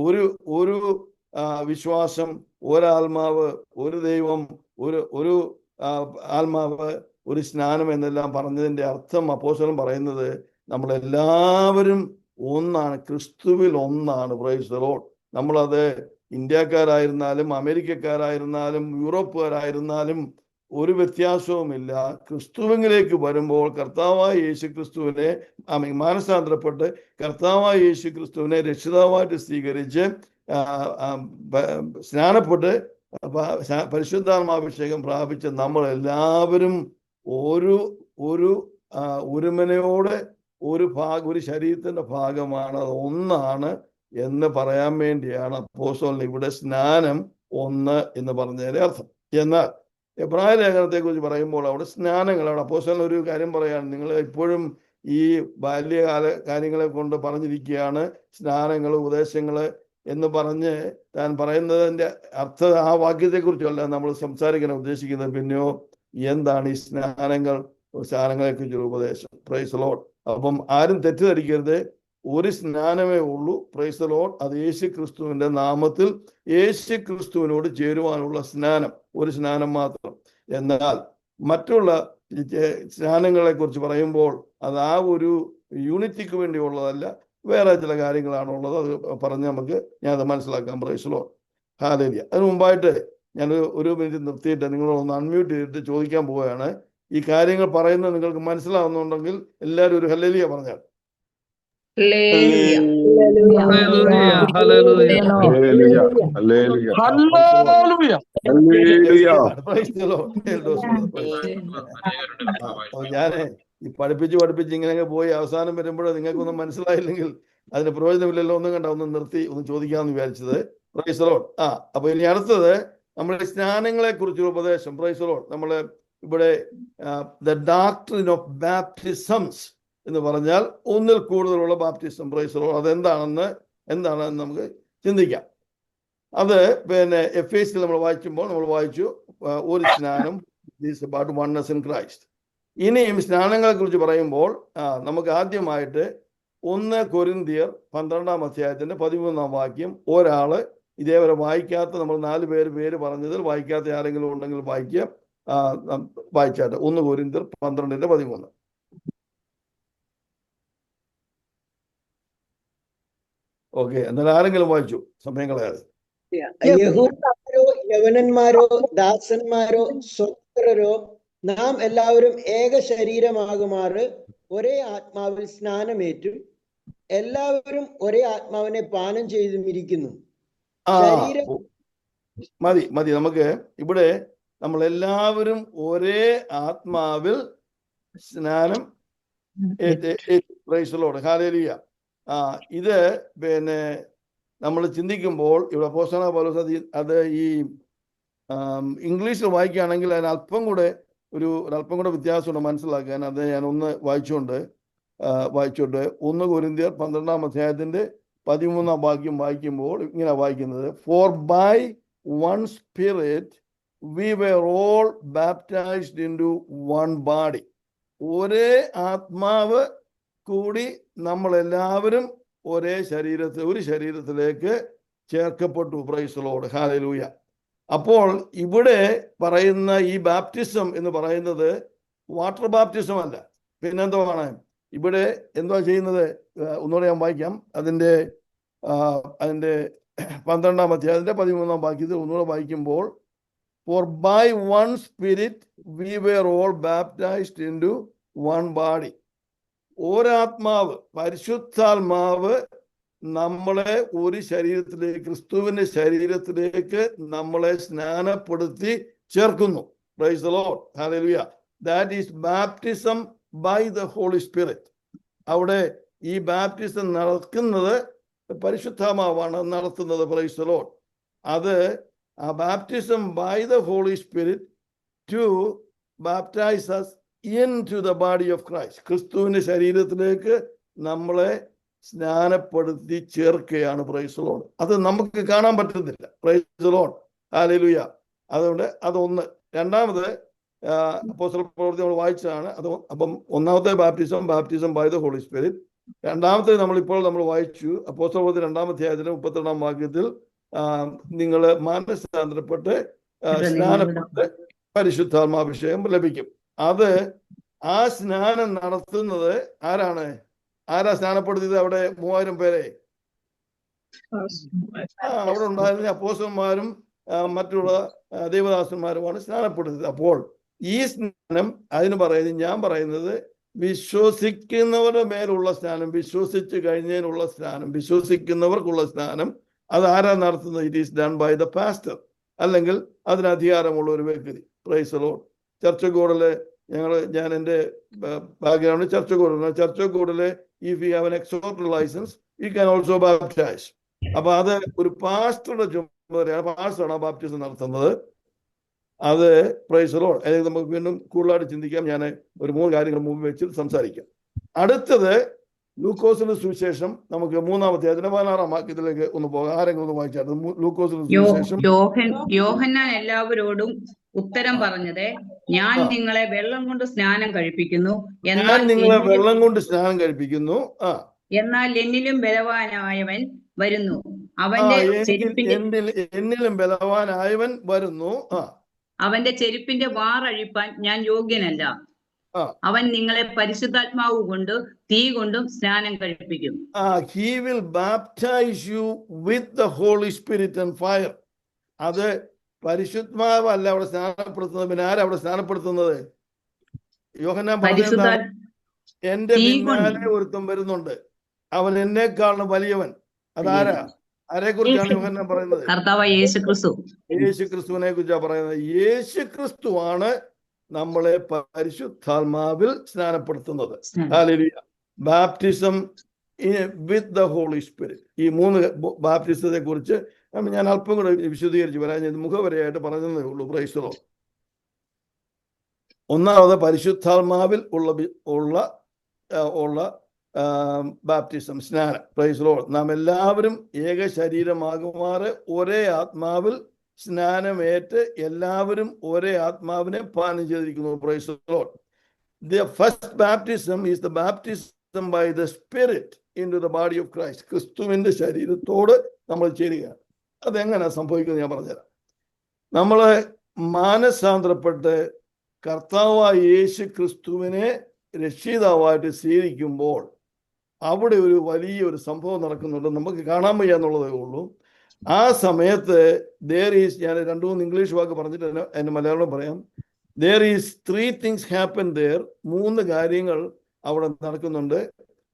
ഒരു വിശ്വാസം, ഒരാത്മാവ്, ഒരു ദൈവം, ഒരു ആത്മാവ്, ഒരു സ്നാനം എന്നെല്ലാം പറഞ്ഞതിന്റെ അർത്ഥം അപ്പോസ്തലൻ പറയുന്നത് നമ്മളെല്ലാവരും ഒന്നാണ്, ക്രിസ്തുവിൽ ഒന്നാണ്. Price the Lord. നമ്മളത് ഇന്ത്യക്കാരായിരുന്നാലും അമേരിക്കക്കാരായിരുന്നാലും യൂറോപ്പുകാരായിരുന്നാലും ഒരു വ്യത്യാസവുമില്ല. ക്രിസ്തുവിലേക്ക് വരുമ്പോൾ കർത്താവായ യേശു ക്രിസ്തുവിനെ മാനസാന്തരപ്പെട്ട് കർത്താവായ യേശു ക്രിസ്തുവിനെ രക്ഷിതാവായിട്ട് സ്വീകരിച്ച് സ്നാനപ്പെട്ട് പരിശുദ്ധാത്മാഭിഷേകം പ്രാപിച്ച നമ്മളെല്ലാവരും ഒരുമനയോടെ ഒരു ശരീരത്തിന്റെ ഭാഗമാണ്, അത് ഒന്നാണ് എന്ന് പറയാൻ വേണ്ടിയാണ് അപ്പോസ്തലൻ ഇവിടെ സ്നാനം 1 എന്ന് പറഞ്ഞതിന്റെ അർത്ഥം. എന്നാൽ എബ്രായ ലേഖനത്തെ കുറിച്ച് പറയുമ്പോൾ അവിടെ സ്നാനങ്ങൾ, അവിടെ അപ്പോസ്തലൻ ഒരു കാര്യം പറയാണ്, നിങ്ങൾ ഇപ്പോഴും ഈ ബാല്യകാല കാര്യങ്ങളെ കൊണ്ട് പറഞ്ഞിരിക്കുകയാണ് സ്നാനങ്ങൾ, ഉപദേശങ്ങള് എന്ന് പറഞ്ഞ് താൻ പറയുന്നതിന്റെ അർത്ഥം ആ വാക്യത്തെക്കുറിച്ചല്ല നമ്മൾ സംസാരിക്കാൻ ഉദ്ദേശിക്കുന്നത്. പിന്നെയോ എന്താണ് ഈ സ്നാനങ്ങളെ കുറിച്ചുള്ള ഉപദേശം? Price the Lord. അപ്പം ആരും തെറ്റിദ്ധരിക്കരുത്, ഒരു സ്നാനമേ ഉള്ളൂ. Price the Lord. അത് യേശു ക്രിസ്തുവിന്റെ നാമത്തിൽ യേശു ക്രിസ്തുവിനോട് ചേരുവാനുള്ള സ്നാനം, ഒരു സ്നാനം മാത്രം. എന്നാൽ മറ്റുള്ള സ്നാനങ്ങളെ കുറിച്ച് പറയുമ്പോൾ അത് ആ ഒരു യൂണിറ്റിക്ക് വേണ്ടിയുള്ളതല്ല, വേറെ ചില കാര്യങ്ങളാണുള്ളത്. അത് പറഞ്ഞ് ഞാനത് മനസ്സിലാക്കാം. Price the Lord. ഹല്ലേലൂയ. അതിന് മുമ്പായിട്ട് ഞാൻ ഒരു മിനിറ്റ് നിർത്തിയിട്ട് നിങ്ങളൊന്ന് അൺമ്യൂട്ട് ചെയ്തിട്ട് ചോദിക്കാൻ പോവുകയാണ്. ഈ കാര്യങ്ങൾ പറയുന്നത് നിങ്ങൾക്ക് മനസ്സിലാവുന്നുണ്ടെങ്കിൽ എല്ലാവരും ഒരു ഹല്ലേലൂയ പറഞ്ഞാൽ. ഞാന് ഈ പഠിപ്പിച്ച് ഇങ്ങനെ പോയി അവസാനം വരുമ്പോഴേ നിങ്ങൾക്കൊന്നും മനസ്സിലായില്ലെങ്കിൽ അതിന് പ്രയോജനമില്ലല്ലോ. ഒന്നും നിർത്തി ഒന്ന് ചോദിക്കാമെന്ന് വിചാരിച്ചത്. Price the Lord. അപ്പൊ ഇനി അടുത്തത് നമ്മുടെ സ്നാനങ്ങളെ കുറിച്ചുള്ള ഉപദേശം. Price the Lord. നമ്മള് ഇവിടെ ദ ഡോക്ട്രിൻ ഓഫ് ബാപ്റ്റിസംസ് എന്ന് പറഞ്ഞാൽ ഒന്നിൽ കൂടുതലുള്ള ബാപ്റ്റിസം. Price the Lord. അതെന്താണെന്ന് നമുക്ക് ചിന്തിക്കാം. അത് എഫേസ്യർ നമ്മൾ വായിച്ചു ഒരു സ്നാനം, അബൌട്ട് വൺനെസ് ഇൻ ക്രൈസ്റ്റ്. ഇനിയും സ്നാനങ്ങളെ കുറിച്ച് പറയുമ്പോൾ നമുക്ക് ആദ്യമായിട്ട് 1 കൊരിന്ത്യർ 12-ാം അധ്യായത്തിന്റെ 13-ാം വാക്യം ഒരാള് ഇതേവരെ വായിക്കാത്ത, നമ്മൾ 4 പേര് പറഞ്ഞതിൽ വായിക്കാത്ത ആരെങ്കിലും ഉണ്ടെങ്കിൽ വായിച്ചാട്ടെ. 1 കൊരിന്ത്യർ 12-13. ഓക്കെ, എന്നാൽ ആരെങ്കിലും വായിച്ചു, സമയം കളയാതെ. യഹൂദന്മാരോ യവനന്മാരോ ദാസന്മാരോ സ്വതന്ത്രരോ നാം എല്ലാവരും ഏക ശരീരമാകുമാറ് ഒരേ ആത്മാവിൽ സ്നാനമേറ്റും എല്ലാവരും ഒരേ ആത്മാവിനെ പാനം ചെയ്തും ഇരിക്കുന്നു. മതി. നമുക്ക് ഇവിടെ നമ്മളെല്ലാവരും ഒരേ ആത്മാവിൽ സ്നാനം. Price the Lord. ഹല്ലേലൂയ. ഇത് നമ്മൾ ചിന്തിക്കുമ്പോൾ ഇവിടെ അപ്പോസ്തലനായ പൗലോസ് അത് ഈ ഇംഗ്ലീഷിൽ വായിക്കുകയാണെങ്കിൽ അതിന് അല്പം കൂടെ വ്യത്യാസമുണ്ട് മനസ്സിലാക്കാൻ. അത് ഞാൻ ഒന്ന് വായിച്ചുകൊണ്ട് 1 കൊരിന്ത്യർ 12-ാം അധ്യായത്തിന്റെ 13-ാം വാക്യം വായിക്കുമ്പോൾ ഇങ്ങനെ വായിക്കുന്നത്: for by one Spirit we were all baptised into one body. ഒരേ ആത്മാവ് കൂടി നമ്മളെല്ലാവരും ഒരു ശരീരത്തിലേക്ക് ചേർക്കപ്പെട്ടു. Praise the Lord. ഹല്ലേലൂയ. അപ്പോൾ ഇവിടെ പറയുന്ന ഈ ബാപ്റ്റിസം എന്ന് പറയുന്നത് വാട്ടർ ബാപ്റ്റിസം അല്ല, പിന്നെന്തുവാണ്? ഇവിടെ എന്തുവാ ചെയ്യുന്നത്? ഒന്നുകൂടെ ഞാൻ വായിക്കാം. അതിന്റെ 12-ാം അധ്യായത്തിന്റെ 13-ാം വാക്യത്തിൽ ഒന്നുകൂടെ വായിക്കുമ്പോൾ, for by one Spirit we were all baptised into one body. ഒരാത്മാവ്, പരിശുദ്ധാത്മാവ് നമ്മളെ ഒരു ശരീരത്തിലേക്ക്, ക്രിസ്തുവിന്റെ ശരീരത്തിലേക്ക് നമ്മളെ സ്നാനപ്പെടുത്തി ചേർക്കുന്നു. Praise the Lord. Hallelujah. That is baptism by the Holy Spirit. അവിടെ ഈ ബാപ്റ്റിസം നടക്കുന്നത് പരിശുദ്ധാത്മാവാണ് നടത്തുന്നത്. Praise the Lord. അത് ആ baptism by the Holy Spirit to baptise us into the body of Christ. ക്രിസ്തുവിന്റെ ശരീരത്തിലേക്ക് നമ്മളെ സ്നാനപ്പെടുത്തി ചേർക്കുകയാണ്. Price the Lord. അത് നമുക്ക് കാണാൻ പറ്റുന്നില്ല. Price the Lord. ഹല്ലേലൂയ. അതുകൊണ്ട് അതൊന്ന്. രണ്ടാമത് അപ്പോസ്തല പ്രവൃത്തി നമ്മൾ വായിച്ചതാണ്. അത് അപ്പം ഒന്നാമത്തെ baptism by the Holy Spirit. രണ്ടാമത്തെ നമ്മൾ വായിച്ചു അപ്പോസ്തല പ്രവൃത്തി 2-ാം അധ്യായത്തിലെ 32-ാം വാക്യത്തിൽ നിങ്ങൾ മാനസാന്തരപ്പെട്ട് സ്നാനപ്പെട്ട് പരിശുദ്ധാത്മാഭിഷേകം ലഭിക്കും. അത് ആ സ്നാനം നടത്തുന്നത് ആരാ സ്നാനപ്പെടുത്തിയത്? അവിടെ 3000 പേരെ അവിടെ ഉണ്ടായിരുന്ന അപ്പോസ്തലന്മാരും മറ്റുള്ള ദൈവദാസന്മാരുമാണ് സ്നാനപ്പെടുത്തിയത്. അപ്പോൾ ഈ സ്നാനം ഞാൻ പറയുന്നത് വിശ്വസിക്കുന്നവരുടെ മേലുള്ള സ്നാനം, വിശ്വസിച്ച് കഴിഞ്ഞതിനുള്ള സ്നാനം, വിശ്വസിക്കുന്നവർക്കുള്ള സ്നാനം അത് ആരാ നടത്തുന്നത്? It is done by the pastor, അല്ലെങ്കിൽ അതിന് അധികാരമുള്ള ഒരു വ്യക്തി. Price the Lord. ചർച്ചക്കോടിലെ ഞാൻ എൻ്റെ ബാക്ക്ഗ്രൗണ്ട് ചർച്ചക്കോടിലെ if you have an exhorter licence you can also baptise. അപ്പൊ അത് ഒരു പാസ്റ്ററുടെ ചുമതലയാണ്. പാസ്റ്ററാണ് ബാപ്റ്റിസം നടത്തുന്നത്. അത് പ്രൈസ് ദി ലോർഡ്. അതായത് നമുക്ക് വീണ്ടും കൂടുതലായിട്ട് ചിന്തിക്കാം. ഞാൻ ഒരു 3 കാര്യങ്ങൾ മുമ്പ് വെച്ച് സംസാരിക്കാം. അടുത്തത് ലൂക്കോസിന്റെ സുവിശേഷം. നമുക്ക് 3-ാം അധ്യായത്തിന്റെ 16-ാം വാക്യത്തിലേക്ക് ഒന്ന് പോകാം. ആരെങ്കിലും ഒന്ന് വായിച്ചാൽ ലൂക്കോസിന്റെ സുവിശേഷം. യോഹന്നാൻ എല്ലാവരോടും ഉത്തരം പറഞ്ഞത്, ഞാൻ നിങ്ങളെ വെള്ളം കൊണ്ട് സ്നാനം കഴിപ്പിക്കുന്നു, എന്നാൽ എന്നിലും ബലവാനായവൻ വരുന്നു, എന്നിലും ബലവാനായവൻ വരുന്നു, അവന്റെ ചെരുപ്പിന്റെ വാറഴിപ്പാൻ ഞാൻ യോഗ്യനല്ല. അവൻ നിങ്ങളെ പരിശുദ്ധാത്മാവ് കൊണ്ട് തീ കൊണ്ടും സ്നാനം കഴിപ്പിക്കും. He will baptize you with the Holy Spirit and fire. അത് പരിശുദ്ധാത്മാവല്ല അവിടെ സ്നാനപ്പെടുത്തുന്നത്. പിന്നെ ആരാ അവിടെ സ്നാനപ്പെടുത്തുന്നത്? യോഹന്നാൻ പറഞ്ഞ എന്റെ പിന്നാലെ ഒരുത്തൻ വരുന്നുണ്ട്, അവൻ എന്നെക്കാളും വലിയവൻ. അതാരാ? ആരെക്കുറിച്ചാണ് യോഹന്നാൻ പറയുന്നത്? യേശുക്രിസ്തുവിനെ കുറിച്ചാണ് പറയുന്നത്. യേശുക്രിസ്തുവാണ് നമ്മളെ പരിശുദ്ധാത്മാവിൽ സ്നാനപ്പെടുത്തുന്നത്. Hallelujah. Baptism with the Holy Spirit. ഈ 3 ബാപ്റ്റിസത്തെ കുറിച്ച് ഞാൻ അല്പം കൂടെ വിശദീകരിച്ച് പറയാൻ മുഖവരയായിട്ട് പറഞ്ഞതേ ഉള്ളൂ. Price the Lord. ഒന്നാമത് പരിശുദ്ധാത്മാവിൽ ഉള്ള ബാപ്റ്റിസം, സ്നാനം. Price the Lord. നാം എല്ലാവരും ഏക ശരീരമാകുമാറ് ഒരേ ആത്മാവിൽ സ്നാനമേറ്റ് എല്ലാവരും ഒരേ ആത്മാവിനെ പാനം ചെയ്തിരിക്കുന്നു. Price the Lord. The first baptism is the baptism by the Spirit into the body of Christ. ക്രിസ്തുവിന്റെ ശരീരത്തോട് നമ്മൾ ചേരുകയാണ്. അതെങ്ങനെ സംഭവിക്കുന്നത് ഞാൻ പറഞ്ഞുതരാം. നമ്മൾ മാനസാന്തരപ്പെട്ട് കർത്താവായ യേശു ക്രിസ്തുവിനെ രക്ഷിതാവായിട്ട് സ്വീകരിക്കുമ്പോൾ അവിടെ ഒരു വലിയൊരു സംഭവം നടക്കുന്നുണ്ട്. നമുക്ക് കാണാൻ വയ്യ എന്നുള്ളതേ ഉള്ളൂ. ആ സമയത്ത് ഞാൻ 2-3 ഇംഗ്ലീഷ് വാക്ക് പറഞ്ഞിട്ട് എന്നെ മലയാളം പറയാം. There is 3 things happen there. 3 കാര്യങ്ങൾ അവിടെ നടക്കുന്നുണ്ട്.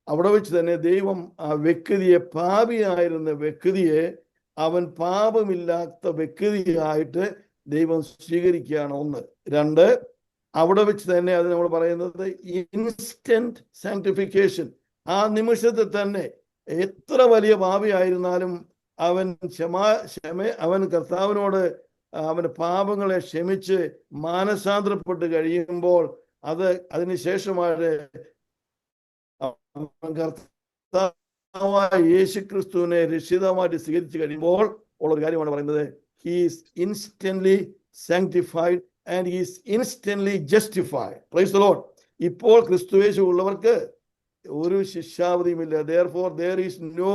അവിടെ വെച്ച് തന്നെ ദൈവം ആ വ്യക്തിയെ, പാപിയായിരുന്ന വ്യക്തിയെ, അവൻ പാപമില്ലാത്ത വ്യക്തിയായിട്ട് ദൈവം സ്വീകരിക്കുകയാണ്. 1. 2, അവിടെ വെച്ച് തന്നെ അത് നമ്മൾ പറയുന്നത് ഇൻസ്റ്റന്റ് സാങ്ക്ടിഫിക്കേഷൻ. ആ നിമിഷത്തിൽ തന്നെ എത്ര വലിയ പാപിയായിരുന്നാലും അവൻ കർത്താവിനോട് അവന്റെ പാപങ്ങളെ ക്ഷമിച്ച് മാനസാന്തരപ്പെട്ട് കഴിയുമ്പോൾ അതിനുശേഷമായിട്ട് യേശുക്രിസ്തുവിനെ രക്ഷിതമായിട്ട് സ്വീകരിച്ചു കഴിയുമ്പോൾ ഉള്ളൊരു കാര്യമാണ് പറയുന്നത്. He is instantly sanctified and he is instantly justified. Price the Lord. ഇപ്പോൾ ക്രിസ്തുയേശു ഉള്ളവർക്ക് ഒരു ശിക്ഷാവധിയുമില്ല. Therefore there is no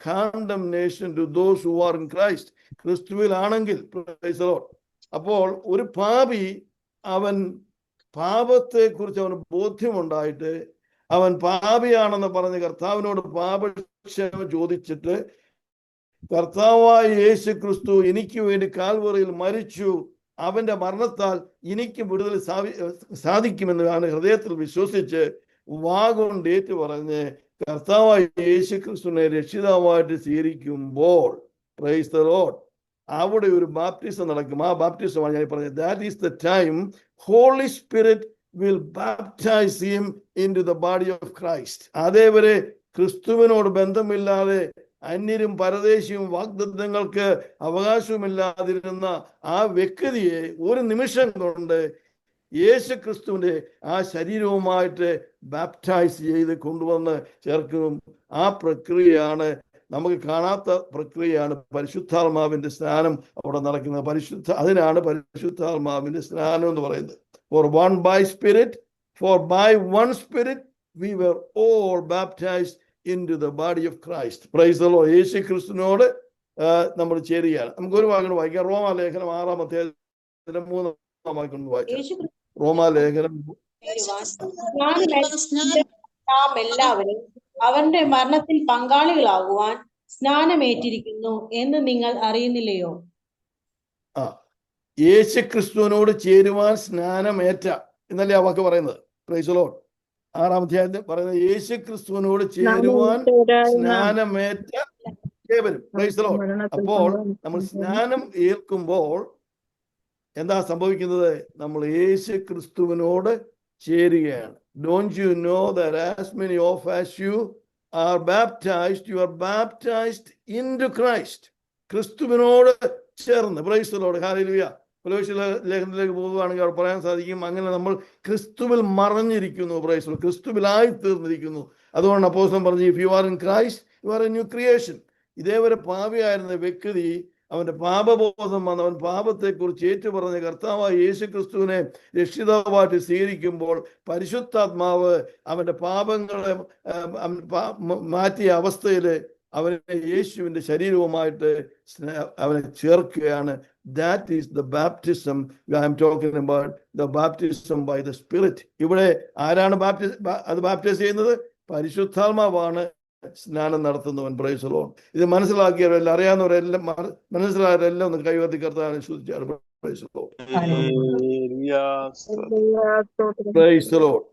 condemnation to those who are in Christ. ക്രിസ്തുവിലാണെങ്കിൽ, പ്രൈസ് ദി ലോർഡ്. അപ്പോൾ ഒരു പാപി അവൻ പാപത്തെ കുറിച്ച് അവന് ബോധ്യമുണ്ടായിട്ട് അവൻ പാപിയാണെന്ന് പറഞ്ഞ് കർത്താവിനോട് പാപക്ഷമ ചോദിച്ചിട്ട് കർത്താവായ യേശു ക്രിസ്തു എനിക്ക് വേണ്ടി കാൽവറിയിൽ മരിച്ചു, അവന്റെ മരണത്താൽ എനിക്ക് വിടുതൽ സാധിക്കുമെന്ന് ഹൃദയത്തിൽ വിശ്വസിച്ച് വാഗോണ്ട് ഏറ്റു പറഞ്ഞ് കർത്താവായ യേശു ക്രിസ്തുവിനെ രക്ഷിതാവായിട്ട് സ്വീകരിക്കുമ്പോൾ, പ്രൈസ് ദി ലോർഡ്, അവിടെ ഒരു ബാപ്റ്റിസം നടക്കും. ആ ബാപ്റ്റിസമാണ് ഞാൻ പറഞ്ഞത്. That is the time Holy Spirit will baptize him into the body of Christ. അതേവരെ ക്രിസ്തുവിനോട് ബന്ധമില്ലാതെ അന്യരും പരദേശിയും വാഗ്ദത്തങ്ങൾക്ക് അവകാശവുമില്ലാതിരുന്ന ആ വ്യക്തിയെ ഒരു നിമിഷം കൊണ്ട് യേശു ക്രിസ്തുവിന്റെ ആ ശരീരവുമായിട്ട് ബാപ്റ്റൈസ് ചെയ്ത് കൊണ്ടുവന്ന് ചേർക്കും. ആ പ്രക്രിയയാണ്, നമുക്ക് കാണാത്ത പ്രക്രിയയാണ് പരിശുദ്ധാത്മാവിന്റെ സ്നാനം അവിടെ നടക്കുന്നത്. അതിനാണ് പരിശുദ്ധാത്മാവിന്റെ സ്നാനം എന്ന് പറയുന്നത്. For by one spirit we were all baptized into the body of Christ. Praise the Lord. യേശു ക്രിസ്തുവിനോട് നമ്മൾ ചേരുകയാണ്. നമുക്ക് ഒരു വാക്യം വായിക്കാം. റോമാലേഖനം 6-ാം അധ്യായത്തിന്റെ 3-ാം വാക്യം വായിക്കാം. റോമാലേഖനം നാം എല്ലാവരും അവന്റെ മരണത്തിൽ പങ്കാളികളാകുവാൻ സ്നാനമേറ്റിരിക്കുന്നു എന്ന് നിങ്ങൾ അറിയുന്നില്ലയോ? യേശു ക്രിസ്തുവിനോട് ചേരുവാൻ സ്നാനമേറ്റ എന്നല്ലേ ആ വാക്ക് പറയുന്നത്. Praise the Lord. 6-ാം അധ്യായത്തിൽ പറയുന്നത് യേശു ക്രിസ്തുവിനോട് ചേരുവാൻ സ്നാനമേറ്റ ഏവരും. Price the Lord. അപ്പോൾ നമ്മൾ സ്നാനം ഏൽക്കുമ്പോൾ എന്താ സംഭവിക്കുന്നത്? നമ്മൾ യേശു ക്രിസ്തുവിനോട് ചേരുകയാണ്. Don't you know that as many of as you are baptized, you are baptized into Christ? ക്രിസ്തുവിനോട് ചേർന്ന്. Praise the Lord. ഹല്ലേലൂയ. കൊലോസ്യ ലേഖനത്തിലേക്ക് പോകുകയാണെങ്കിൽ അവിടെ പറയാൻ സാധിക്കും, അങ്ങനെ നമ്മൾ ക്രിസ്തുവിൽ മറഞ്ഞിരിക്കുന്നു. Praise the Lord. ക്രിസ്തുവിലായി തീർന്നിരിക്കുന്നു. അതുകൊണ്ട് അപ്പോസ്തലൻ പറഞ്ഞു, if you are in Christ, you are a new creation. ഇതേവരെ പാപിയായിരുന്ന വ്യക്തി അവന്റെ പാപബോധം വന്ന് അവൻ പാപത്തെക്കുറിച്ച് ഏറ്റുപറഞ്ഞ കർത്താവായ യേശു ക്രിസ്തുവിനെ രക്ഷിതാവായിട്ട് സ്വീകരിക്കുമ്പോൾ പരിശുദ്ധാത്മാവ് അവന്റെ പാപങ്ങളെ മാറ്റിയ അവസ്ഥയിൽ അവനെ യേശുവിന്റെ ശരീരവുമായിട്ട് അവനെ ചേർക്കുകയാണ്. That is the baptism I am talking about, the baptism by the Spirit. ഇവിടെ ആരാണ് ബാപ്റ്റിസ് ചെയ്യുന്നത്? പരിശുദ്ധാത്മാവാണ് സ്നാനം നടത്തുന്നവൻ. Price the Lord. ഇത് മനസ്സിലാക്കിയവരെല്ലാം, അറിയാവുന്നവരെല്ലാം, മനസ്സിലായവരെല്ലാം ഒന്ന് കൈവർത്തി കർത്താവിനെ സ്തുതിച്ചാണ്. Praise the Lord. Praise the Lord.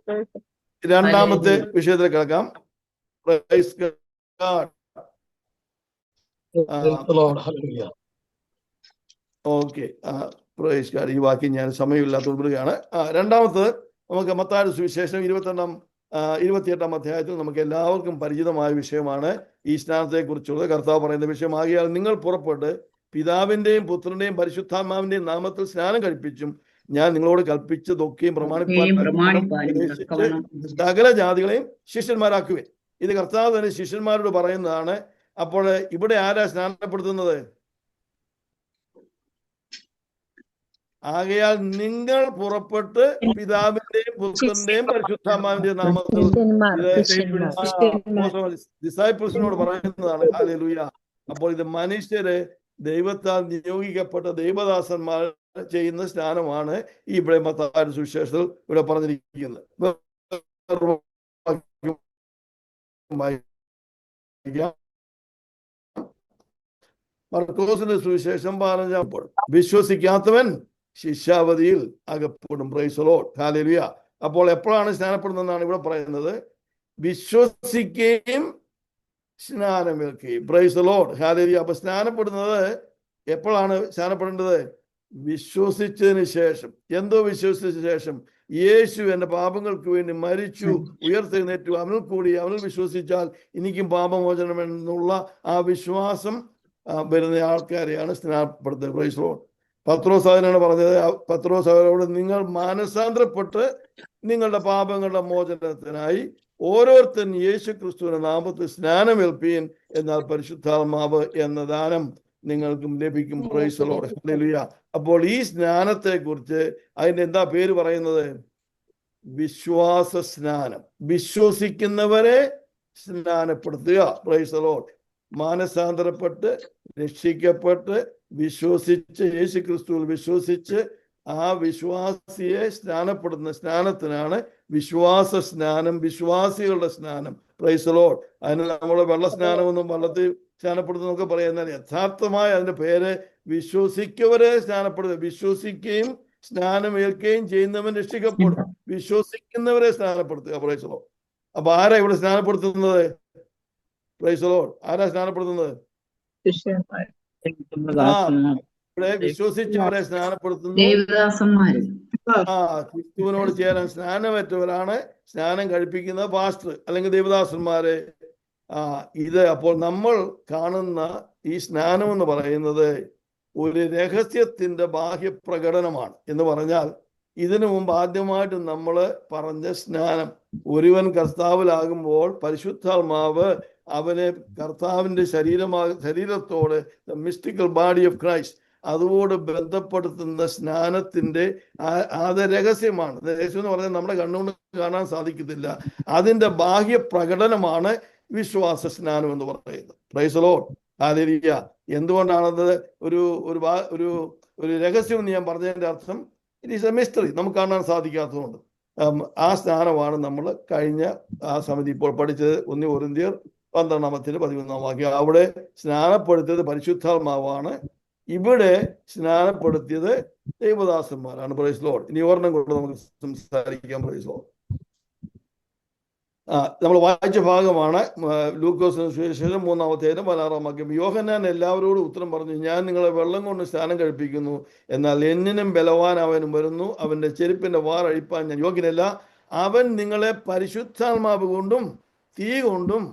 രണ്ടാമത്തെ വിഷയത്തിലേക്ക് കിടക്കാം. Praise God. Okay, praise God. ഈ വാക്യം ഞാൻ സമയമില്ലാത്ത വിടുകയാണ്. രണ്ടാമത് നമുക്ക് മത്തായിയുടെ സുവിശേഷം 28-ാം അധ്യായത്തിൽ നമുക്ക് എല്ലാവർക്കും പരിചിതമായ വിഷയമാണ് ഈ സ്നാനത്തെ കുറിച്ചുള്ള കർത്താവ് പറയുന്ന വിഷയം. ആകയാൽ നിങ്ങൾ പുറപ്പെട്ട് പിതാവിന്റെയും പുത്രന്റെയും പരിശുദ്ധാത്മാവിന്റെയും നാമത്തിൽ സ്നാനം കഴിപ്പിച്ചും ഞാൻ നിങ്ങളോട് കൽപ്പിച്ചതൊക്കെയും പ്രമാണിപ്പാൻ സകല ജാതികളെയും ശിഷ്യന്മാരാക്കുവേ. ഇത് കർത്താവ് തന്നെ ശിഷ്യന്മാരോട് പറയുന്നതാണ്. അപ്പോൾ ഇവിടെ ആരാ സ്നാനപ്പെടുത്തുന്നത്? ആകയാൽ നിങ്ങൾ പുറപ്പെട്ട് പിതാവിന്റെയും പുത്രന്റെയും പരിശുദ്ധാത്മാവിന്റെയും നാമത്തിൽ ഡിസൈപ്പിൾസിനോട് പറയുന്നതാണ്. ഹല്ലേലൂയ. അപ്പോൾ ഇത് മനുഷ്യരെ ദൈവത്താൽ നിയോഗിക്കപ്പെട്ട ദൈവദാസന്മാർ ചെയ്യുന്ന സ്നാനമാണ് ഈ ഇവിടെ മത്തായിയുടെ സുവിശേഷത്തിൽ ഇവിടെ പറഞ്ഞിരിക്കുന്നത്. മർക്കോസിന്റെ സുവിശേഷം 15 വിശ്വസിക്കാത്തവൻ ശിക്ഷാവധിയിൽ അകപ്പെടും. Praise the Lord. ഹല്ലേലൂയ. അപ്പോൾ എപ്പോഴാണ് സ്നാനപ്പെടുന്നതെന്നാണ് ഇവിടെ പറയുന്നത്. വിശ്വസിക്കുകയും സ്നാനമേൽക്കുകയും. Praise the Lord. ഹല്ലേലൂയ. അപ്പൊ സ്നാനപ്പെടുന്നത് എപ്പോഴാണ് സ്നാനപ്പെടേണ്ടത്? വിശ്വസിച്ചതിന് ശേഷം. എന്തോ വിശ്വസിച്ച ശേഷം? യേശു എന്റെ പാപങ്ങൾക്ക് വേണ്ടി മരിച്ചു, ഉയർത്തെഴുന്നേറ്റു, അവനിൽ കൂടി അവനിൽ വിശ്വസിച്ചാൽ എനിക്കും പാപമോചനം എന്നുള്ള ആ വിശ്വാസം വരുന്ന ആൾക്കാരെയാണ് സ്നാനപ്പെടുത്തുന്നത്. Praise the Lord. പത്രോസ് അതിനാണ് പറഞ്ഞത്. പത്രോസ് അവരോട്, നിങ്ങൾ മാനസാന്തരപ്പെട്ട് നിങ്ങളുടെ പാപങ്ങളുടെ മോചനത്തിനായി ഓരോരുത്തൻ യേശു ക്രിസ്തുവിന്റെ നാമത്തിൽ സ്നാനമേൽപ്പീൻ, എന്നാൽ പരിശുദ്ധാത്മാവ് എന്ന ദാനം നിങ്ങൾക്കും ലഭിക്കും. Price the Lord. ഹല്ലേലൂയ. അപ്പോൾ ഈ സ്നാനത്തെ കുറിച്ച് അതിന്റെ എന്താ പേര് പറയുന്നത്? വിശ്വാസ സ്നാനം. വിശ്വസിക്കുന്നവരെ സ്നാനപ്പെടുത്തുക. Praise the Lord. മാനസാന്തരപ്പെട്ട് രക്ഷിക്കപ്പെട്ട് വിശ്വസിച്ച് യേശു ക്രിസ്തുവിൽ വിശ്വസിച്ച് ആ വിശ്വാസിയെ സ്നാനപ്പെടുന്ന സ്നാനത്തിനാണ് വിശ്വാസ സ്നാനം, വിശ്വാസികളുടെ സ്നാനം. Price the Lord. അതിന് നമ്മൾ വെള്ള സ്നാനമൊന്നും വെള്ളത്തിൽ സ്നാനപ്പെടുത്തുന്നൊക്കെ പറയുന്നത് യഥാർത്ഥമായ അതിന്റെ പേര് വിശ്വസിക്കവരെ സ്നാനപ്പെടുത്തുക. വിശ്വസിക്കുകയും സ്നാനമേൽക്കുകയും ചെയ്യുന്നവൻ രക്ഷിക്കപ്പെടും. വിശ്വസിക്കുന്നവരെ സ്നാനപ്പെടുത്തുക. Praise the Lord. അപ്പൊ ആരാ ഇവിടെ സ്നാനപ്പെടുത്തുന്നത്? Praise the Lord. ആരാ സ്നാനപ്പെടുത്തുന്നത്? ഇവിടെ വിശ്വസിച്ചവരെ സ്നാനപ്പെടുത്തുന്നു. ക്രിസ്തുവിനോട് ചേരാൻ സ്നാനമേറ്റവരാണ് സ്നാനം കഴിപ്പിക്കുന്ന പാസ്റ്റർ അല്ലെങ്കിൽ ദേവദാസന്മാരെ ഇത് അപ്പോൾ നമ്മൾ കാണുന്ന ഈ സ്നാനം എന്ന് പറയുന്നത് ഒരു രഹസ്യത്തിന്റെ ബാഹ്യപ്രകടനമാണ്. എന്ന് പറഞ്ഞാൽ ഇതിനു മുമ്പ് ആദ്യമായിട്ട് നമ്മൾ പറഞ്ഞ സ്നാനം, ഒരുവൻ കർത്താവിലാകുമ്പോൾ പരിശുദ്ധാത്മാവ് അവനെ കർത്താവിന്റെ ശരീരത്തോട് മിസ്റ്റിക്കൽ ബോഡി ഓഫ് ക്രൈസ്റ്റ് അതോട് ബന്ധപ്പെടുത്തുന്ന സ്നാനത്തിന്റെ അത് രഹസ്യമാണ്. രഹസ്യം എന്ന് പറഞ്ഞാൽ നമ്മുടെ കണ്ണുകൊണ്ട് കാണാൻ സാധിക്കത്തില്ല. അതിന്റെ ബാഹ്യ പ്രകടനമാണ് വിശ്വാസ സ്നാനം എന്ന് പറയുന്നത്. Praise the Lord, hallelujah. എന്തുകൊണ്ടാണത് ഒരു രഹസ്യം എന്ന് ഞാൻ പറഞ്ഞതിന്റെ അർത്ഥം, ഇറ്റ് ഈസ് എ മിസ്റ്ററി, നമുക്ക് കാണാൻ സാധിക്കാത്തതുകൊണ്ട്. ആ സ്നാനമാണ് നമ്മൾ കഴിഞ്ഞ ആ സമിതി ഇപ്പോൾ പഠിച്ചത്. 1 കൊരിന്ത്യർ 12-11 അവിടെ സ്നാനപ്പെടുത്തിയത് പരിശുദ്ധാത്മാവാണ്, ഇവിടെ സ്നാനപ്പെടുത്തിയത് ദൈവദാസന്മാരാണ്. Praise the Lord. ഇനി ഒരെണ്ണം കൊണ്ട് നമുക്ക് സംസാരിക്കാം. Praise the Lord. നമ്മൾ വായിച്ച ഭാഗമാണ് ലൂക്കോസിന് സുവിശേഷം 3-16 യോഹന്നാൻ എല്ലാവരോടും ഉത്തരം പറഞ്ഞു, ഞാൻ നിങ്ങളെ വെള്ളം കൊണ്ട് സ്നാനം കഴിപ്പിക്കുന്നു, എന്നാൽ എന്നിനും ബലവാൻ അവനും വരുന്നു, അവന്റെ ചെരുപ്പിന്റെ വാർ അഴിപ്പാൻ ഞാൻ യോഗ്യനല്ല. അവൻ നിങ്ങളെ പരിശുദ്ധാത്മാവ് കൊണ്ടും തീ കൊണ്ടും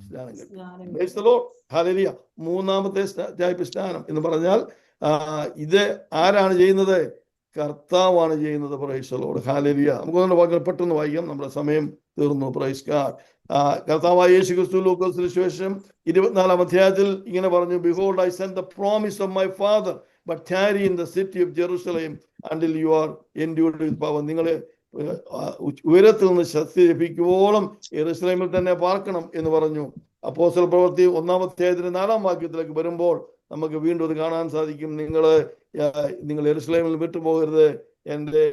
സ്നാനം കഴിപ്പിക്കും. ഹല്ലേലൂയ. മൂന്നാമത്തെ ടൈപ്പ് സ്നാനം എന്ന് പറഞ്ഞാൽ ഇത് ആരാണ് ചെയ്യുന്നത്? കർത്താവാണ് ചെയ്യുന്നത്. Price the Lord, hallelujah. നമുക്കൊന്ന് വാക്കുകൾ പെട്ടെന്ന് വായിക്കാം, നമ്മുടെ സമയം തീർന്നു. Praise God. കർത്താവായ യേശു ക്രിസ്തു ലൂക്കോസിന് ശേഷം 24-ാം അധ്യായത്തിൽ ഇങ്ങനെ പറഞ്ഞു, behold I send the promise of my father but ടാരി in the city of Jerusalem until you are endured with power. നിങ്ങളെ ഉയരത്തിൽ നിന്ന് ശക്തി ലഭിക്കുവോളം യെരൂശലേമിൽ തന്നെ പാർക്കണം എന്ന് പറഞ്ഞു. അപ്പോസ്തല പ്രവൃത്തി 1-ാം അധ്യായത്തിന്റെ 4-ാം വാക്യത്തിലേക്ക് വരുമ്പോൾ നമുക്ക് വീണ്ടും അത് കാണാൻ സാധിക്കും. നിങ്ങൾ യെരൂശലേമിൽ വിട്ടുപോകരുത്, എൻ്റെ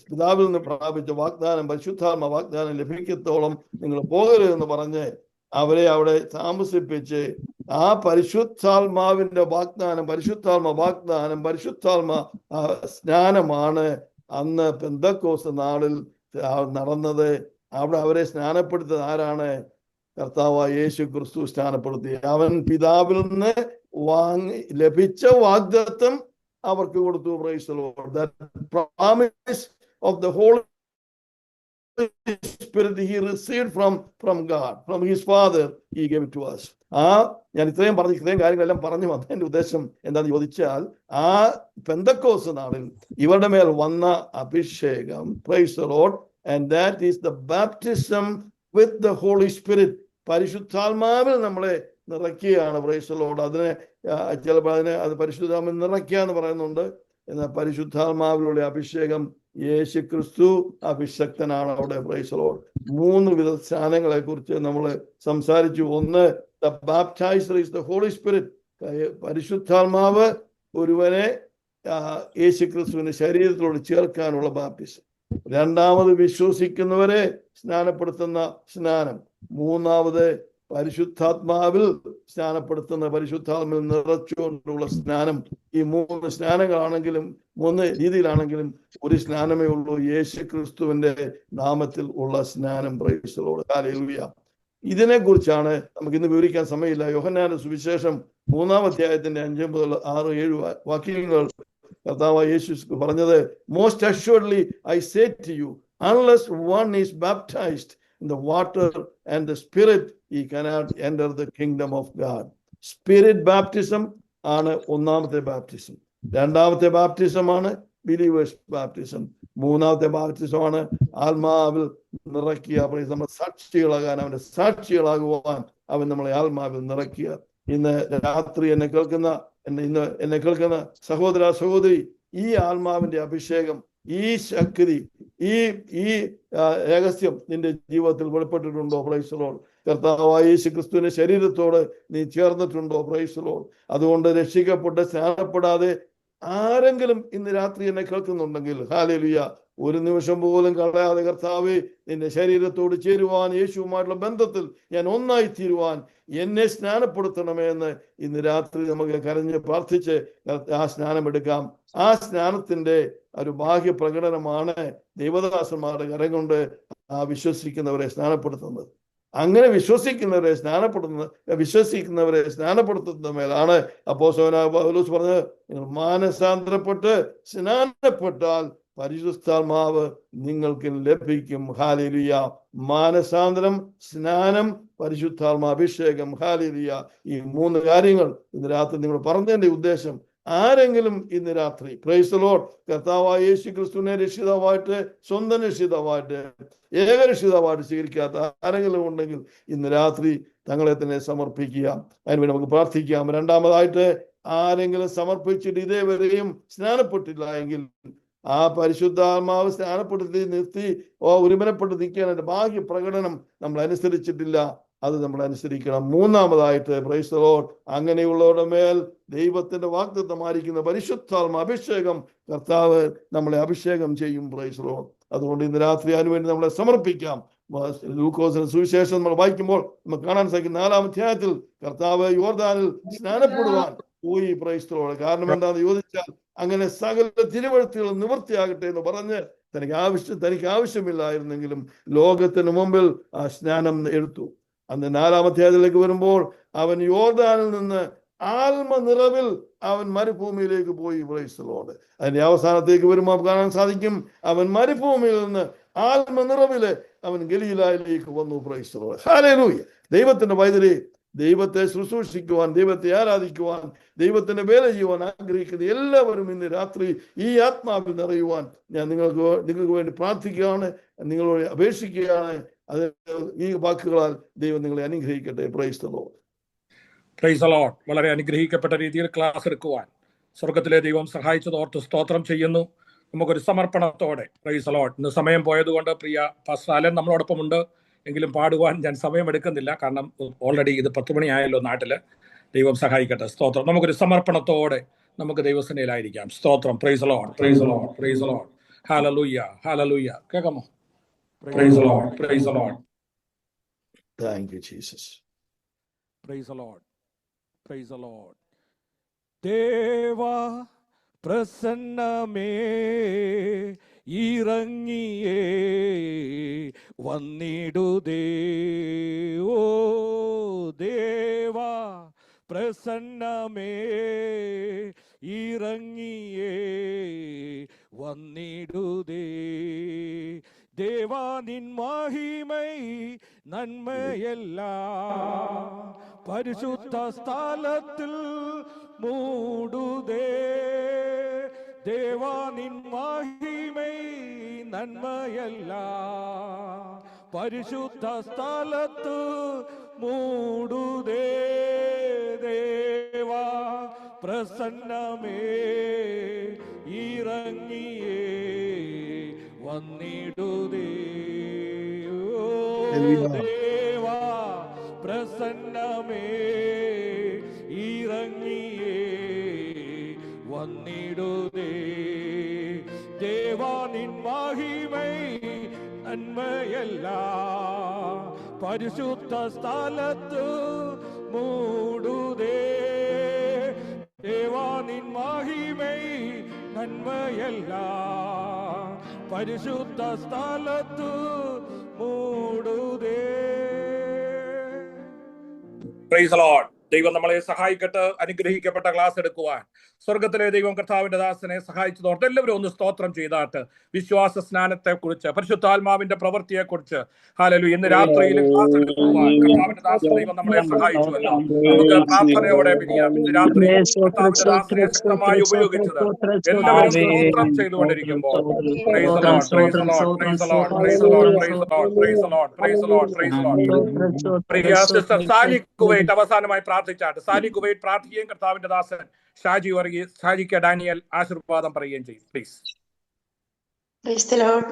പിതാവിൽ നിന്ന് പ്രാപിച്ച വാഗ്ദാനം, പരിശുദ്ധാത്മ വാഗ്ദാനം ലഭിക്കത്തോളം നിങ്ങൾ പോകരുതെന്ന് പറഞ്ഞ് അവരെ അവിടെ താമസിപ്പിച്ച് ആ പരിശുദ്ധാത്മാവിന്റെ പരിശുദ്ധാത്മ സ്നാനമാണ് അന്ന് പെന്തക്കോസ്ത് നാളിൽ നടന്നത്. അവിടെ അവരെ സ്നാനപ്പെടുത്തിയത് ആരാണ്? കർത്താവായ യേശു ക്രിസ്തു സ്നാനപ്പെടുത്തി. അവൻ പിതാവിൽ നിന്ന് ലഭിച്ച വാഗ്ദത്തം അവർക്ക് കൊടുത്തു. Praise the Lord. That promise of the Holy Spirit he received from God, from his father, he gave it to us. ഞാൻ ഇത്രയും കാര്യങ്ങളെല്ലാം പറഞ്ഞു വന്നതിന്റെ ഉദ്ദേശം എന്താണെന്ന് ചോദിച്ചാൽ, ആ പെന്തക്കോസ്ത് നാളിൽ ഇവരുടെ മേൽ വന്ന അഭിഷേകം, price the Lord, and that is the baptism with the Holy Spirit. പരിശുദ്ധാത്മാവിൽ നമ്മളെ നിറയ്ക്കുകയാണ്. Price the Lord. അതിനെ ചിലപ്പോൾ അത് പരിശുദ്ധാത്മാവിൽ നിറയ്ക്കുക എന്ന് പറയുന്നുണ്ട്. എന്നാൽ പരിശുദ്ധാത്മാവിലുള്ള അഭിഷേകം യേശു ക്രിസ്തു അഭിഷക്തനാണ് അവിടെ. Price the Lord. 3 വിധ സ്നാനങ്ങളെ കുറിച്ച് നമ്മൾ സംസാരിച്ചു. ഒന്ന്, the baptizer is the Holy Spirit. പരിശുദ്ധാത്മാവ് ഒരുവനെ യേശു ക്രിസ്തുവിന്റെ ശരീരത്തിലോട് ചേർക്കാനുള്ള ബാപ്റ്റിസം. രണ്ടാമത്, വിശ്വസിക്കുന്നവരെ സ്നാനപ്പെടുത്തുന്ന സ്നാനം. മൂന്നാമത്, പരിശുദ്ധാത്മാവിൽ സ്നാനപ്പെടുത്തുന്ന, പരിശുദ്ധാത്മാവിൽ നിറച്ചുകൊണ്ടുള്ള സ്നാനം. ഈ 3 സ്നാനങ്ങളാണെങ്കിലും 3 രീതിയിലാണെങ്കിലും ഒരു സ്നാനമേ ഉള്ളൂ, യേശു ക്രിസ്തുവിന്റെ നാമത്തിൽ ഉള്ള സ്നാനം. Price the Lord, hallelujah. ഇതിനെ കുറിച്ചാണ് നമുക്ക് ഇന്ന് വിവരിക്കാൻ സമയമില്ല. യോഹന്നാന്റെ സുവിശേഷം 3-ാം അധ്യായത്തിന്റെ 5 മുതൽ 6, 7 വാക്യങ്ങൾ കർത്താവായ യേശു പറഞ്ഞത്, most assuredly I say to you, unless one is baptized in the water and the spirit, he cannot enter the kingdom of God. Spirit baptism ആണ് ഒന്നാമത്തെ ബാപ്റ്റിസം. രണ്ടാമത്തെ ബാപ്റ്റിസം ആണ് ബിലീവേഴ്സ് ബാപ്റ്റിസം. മൂന്നാമത്തെ ബാപ്റ്റിസം ആണ് ആത്മാവിൽ നിറയ്ക്കുക. നമ്മൾ സാക്ഷികളാകാൻ, അവന്റെ സാക്ഷികളാകുവാൻ അവൻ നമ്മളെ ആത്മാവിൽ നിറയ്ക്കുക. ഇന്ന് രാത്രി എന്നെ കേൾക്കുന്ന സഹോദര സഹോദരി, ഈ ആത്മാവിന്റെ അഭിഷേകം, ഈ ശക്തി, ഈ രഹസ്യം നിന്റെ ജീവിതത്തിൽ വെളിപ്പെട്ടിട്ടുണ്ടോ? Price the Lord. കർത്താവായ യേശു ക്രിസ്തുവിന്റെ ശരീരത്തോട് നീ ചേർന്നിട്ടുണ്ടോ? Price the Lord. അതുകൊണ്ട് രക്ഷിക്കപ്പെട്ട് സ്നാനപ്പെടാതെ ആരെങ്കിലും ഇന്ന് രാത്രി എന്നെ കേൾക്കുന്നുണ്ടെങ്കിൽ, ഹല്ലേലൂയ, ഒരു നിമിഷം പോലും കളയാതെ കർത്താവേ, നിന്റെ ശരീരത്തോട് ചേരുവാൻ, യേശുവുമായിട്ടുള്ള ബന്ധത്തിൽ ഞാൻ ഒന്നായി തീരുവാൻ എന്നെ സ്നാനപ്പെടുത്തണമേ എന്ന് ഇന്ന് രാത്രി നമുക്ക് കരഞ്ഞ് പ്രാർത്ഥിച്ച് ആ സ്നാനം എടുക്കാം. ആ സ്നാനത്തിന്റെ ഒരു ബാഹ്യ പ്രകടനമാണ് ദൈവദാസന്മാരുടെ കരം കൊണ്ട് ആ വിശ്വസിക്കുന്നവരെ സ്നാനപ്പെടുത്തുന്നത്. അങ്ങനെ വിശ്വസിക്കുന്നവരെ സ്നാനപ്പെടുത്തുന്ന മേലാണ് അപ്പോസ്തലനായ പൗലോസ് പറഞ്ഞത്, നിങ്ങൾ മാനസാന്തരപ്പെട്ട് സ്നാനപ്പെട്ടാൽ പരിശുദ്ധാത്മാവ് നിങ്ങൾക്ക് ലഭിക്കും. ഹല്ലേലൂയ. മാനസാന്തരം, സ്നാനം, പരിശുദ്ധാത്മാ അഭിഷേകം. ഹല്ലേലൂയ. ഈ 3 കാര്യങ്ങൾ ഇന്ന് രാത്രി നിങ്ങൾ പറഞ്ഞതിന്റെ ഉദ്ദേശം, ആരെങ്കിലും ഇന്ന് രാത്രി പ്രൈസ് ദി ലോർഡ് കർത്താവായ യേശു ക്രിസ്തുവിനെ രക്ഷിതാവായിട്ട്, സ്വന്തം രക്ഷിതാവായിട്ട്, ഏകരക്ഷിതാവായിട്ട് സ്വീകരിക്കാത്ത ആരെങ്കിലും ഉണ്ടെങ്കിൽ ഇന്ന് രാത്രി തങ്ങളെ തന്നെ സമർപ്പിക്കുക. അതിനുവേണ്ടി നമുക്ക് പ്രാർത്ഥിക്കാം. രണ്ടാമതായിട്ട്, ആരെങ്കിലും സമർപ്പിച്ചിട്ട് ഇതേവരെയും സ്നാനപ്പെട്ടില്ല എങ്കിൽ ആ പരിശുദ്ധാത്മാവ് സ്നാനപ്പെടുത്തി നിർത്തി ഒരുമനപ്പെട്ട് നിൽക്കാനായിട്ട് ബാഹ്യ പ്രകടനം നമ്മൾ അനുസരിച്ചിട്ടില്ല, അത് നമ്മൾ അനുസരിക്കണം. മൂന്നാമതായിട്ട് പ്രൈസ് ദി ലോർഡ്, അങ്ങനെയുള്ളവരുടെ മേൽ ദൈവത്തിന്റെ വാഗ്ദത്തമായിരിക്കുന്ന പരിശുദ്ധാത്മ അഭിഷേകം കർത്താവ് നമ്മളെ അഭിഷേകം ചെയ്യും. Price the Lord. അതുകൊണ്ട് ഇന്ന് രാത്രി അതിനുവേണ്ടി നമ്മളെ സമർപ്പിക്കാം. ലൂക്കോസിന്റെ സുവിശേഷം നമ്മൾ വായിക്കുമ്പോൾ നമുക്ക് കാണാൻ സാധിക്കും 4-ാം അധ്യായത്തിൽ കർത്താവ് യോർദാനിൽ സ്നാനപ്പെടുവാൻ പോയി. Price the Lord. കാരണം എന്താണെന്ന് ചോദിച്ചാൽ, അങ്ങനെ സകല തിരുവഴുത്തുകൾ നിവൃത്തിയാകട്ടെ എന്ന് പറഞ്ഞ് തനിക്ക് ആവശ്യമില്ലായിരുന്നെങ്കിലും ലോകത്തിന് മുമ്പിൽ ആ സ്നാനം എടുത്തു. അന്ന് 4-ാം അധ്യായത്തിലേക്ക് വരുമ്പോൾ അവൻ യോർദാനിൽ നിന്ന് ആത്മനിറവിൽ അവൻ മരുഭൂമിയിലേക്ക് പോയി. Price the Lord. അതിന്റെ അവസാനത്തേക്ക് വരുമ്പോൾ കാണാൻ സാധിക്കും, അവൻ മരുഭൂമിയിൽ നിന്ന് ആത്മനിറവില് അവൻ ഗലീലായിലേക്ക് വന്നു. Price the Lord. ഹല്ലേലൂയ. ദൈവത്തിന്റെ പൈതലേ, ദൈവത്തെ ശുശ്രൂഷിക്കുവാൻ, ദൈവത്തെ ആരാധിക്കുവാൻ, ദൈവത്തിന്റെ വേല ചെയ്യുവാൻ ആഗ്രഹിക്കുന്ന എല്ലാവരും ഇന്ന് രാത്രി ഈ ആത്മാവിൽ നിറയുവാൻ ഞാൻ നിങ്ങൾക്ക് വേണ്ടി പ്രാർത്ഥിക്കുകയാണ്, നിങ്ങളോട് അപേക്ഷിക്കുകയാണ്. അത് ഈ വാക്കുകളാൽ ദൈവം നിങ്ങളെ അനുഗ്രഹിക്കട്ടെ. Price the Lord. Praise the Lord. വളരെ അനുഗ്രഹിക്കപ്പെട്ട രീതിയിൽ ക്ലാസ് എടുക്കുവാൻ സ്വർഗത്തിലെ ദൈവം സഹായിച്ചതോർത്ത് സ്തോത്രം ചെയ്യുന്നു. നമുക്കൊരു സമർപ്പണത്തോടെ പ്രൈസ് ദി ലോർഡ്. ഇന്ന് സമയം പോയതുകൊണ്ട് പ്രിയ പാസ്റ്റർ അലൻ നമ്മളോടൊപ്പം ഉണ്ട്, എങ്കിലും പാടുവാൻ ഞാൻ സമയമെടുക്കുന്നില്ല, കാരണം ഓൾറെഡി ഇത് 10 മണിയായല്ലോ നാട്ടില്. ദൈവം സഹായിക്കട്ടെ. സ്തോത്രം. നമുക്കൊരു സമർപ്പണത്തോടെ നമുക്ക് ദൈവസേനയിലായിരിക്കാം. സ്തോത്രം. Praise the Lord. Praise the Lord. Praise the Lord. Hallelujah. Hallelujah. കേൾക്കാമോ? Praise the Lord. Praise the Lord. Thank you Jesus. Praise the Lord. Praise the Lord. ദേവാ പ്രസന്നമേ ഇറങ്ങിയേ വന്നിടുതേ. ഓ ദേവാ പ്രസന്നമേ ഇറങ്ങിയേ വന്നിടുതേ. ദേവാ നിൻ മഹിമൈ നന്മയെല്ലാം പരിശുദ്ധ സ്ഥലത്തിൽ മൂടുതേ. ദേവാ നിൻ മഹിമൈ നന്മയെല്ലാം പരിശുദ്ധ സ്ഥലത്ത് മൂടുതേ. ദേവാ പ്രസന്നമേ ഇറങ്ങിയേ വന്നിടുതേ. ദേവാ പ്രസന്നമേ ഇറങ്ങിയേ വന്നിടുതേ. ദേവാ നിൻ മഹിമൈ നന്മയെല്ലാം പരിശുദ്ധ സ്ഥലത്ത് മൂടുതേ. ദേവാ നിൻ മഹിമൈ നന്മയെല്ലാം പരിശുദ്ധ സ്ഥലത്ത് മൂടുതേ. Price the Lord. ദൈവം നമ്മളെ സഹായിക്കട്ടെ. അനുഗ്രഹിക്കപ്പെട്ട ക്ലാസ് എടുക്കുവാൻ സ്വർഗത്തിലെ ദൈവം കർത്താവിന്റെ ദാസനെ സഹായിച്ചതോർത്ത് എല്ലാവരും ഒന്ന് സ്തോത്രം ചെയ്താട്ട് വിശ്വാസ സ്നാനത്തെ കുറിച്ച്, പരിശുദ്ധാത്മാവിന്റെ പ്രവൃത്തിയെ കുറിച്ച് ഹല്ലേലൂയ ഇന്ന് രാത്രിയിൽ ക്ലാസ് എടുക്കുവാൻ കർത്താവിന്റെ ദാസൻ ദൈവം നമ്മളെ സഹായിച്ചുവല്ലോ. നമുക്ക് പ്രാർത്ഥനയോടെ പിരിയാം. ഇന്ന് രാത്രി കർത്താവിന്റെ ദാസനെ ശക്തമായി ഉപയോഗിച്ചത് എല്ലാവരും സ്തോത്രം ചെയ്തുകൊണ്ടിരിക്കുമ്പോൾ praise the Lord. Praise the Lord. Praise the Lord. Praise the Lord. Praise the Lord. Praise the Lord. Praise the Lord. Praise the Lord. പ്രിയ സിസ്റ്റർ സാലി കുവൈറ്റ് അവസാനമായി പ്രാർത്ഥിച്ചാട്ട്. സാലി കുവൈറ്റ് പ്രാർത്ഥിക്കുകയും കർത്താവിന്റെ ദാസൻ ഷാജി വർഗീസ്, ഷാജിക്ക് ഡാനിയൽ ആശീർവാദം പറയുകയും ചെയ്യും. പ്ലീസ്. Praise the Lord.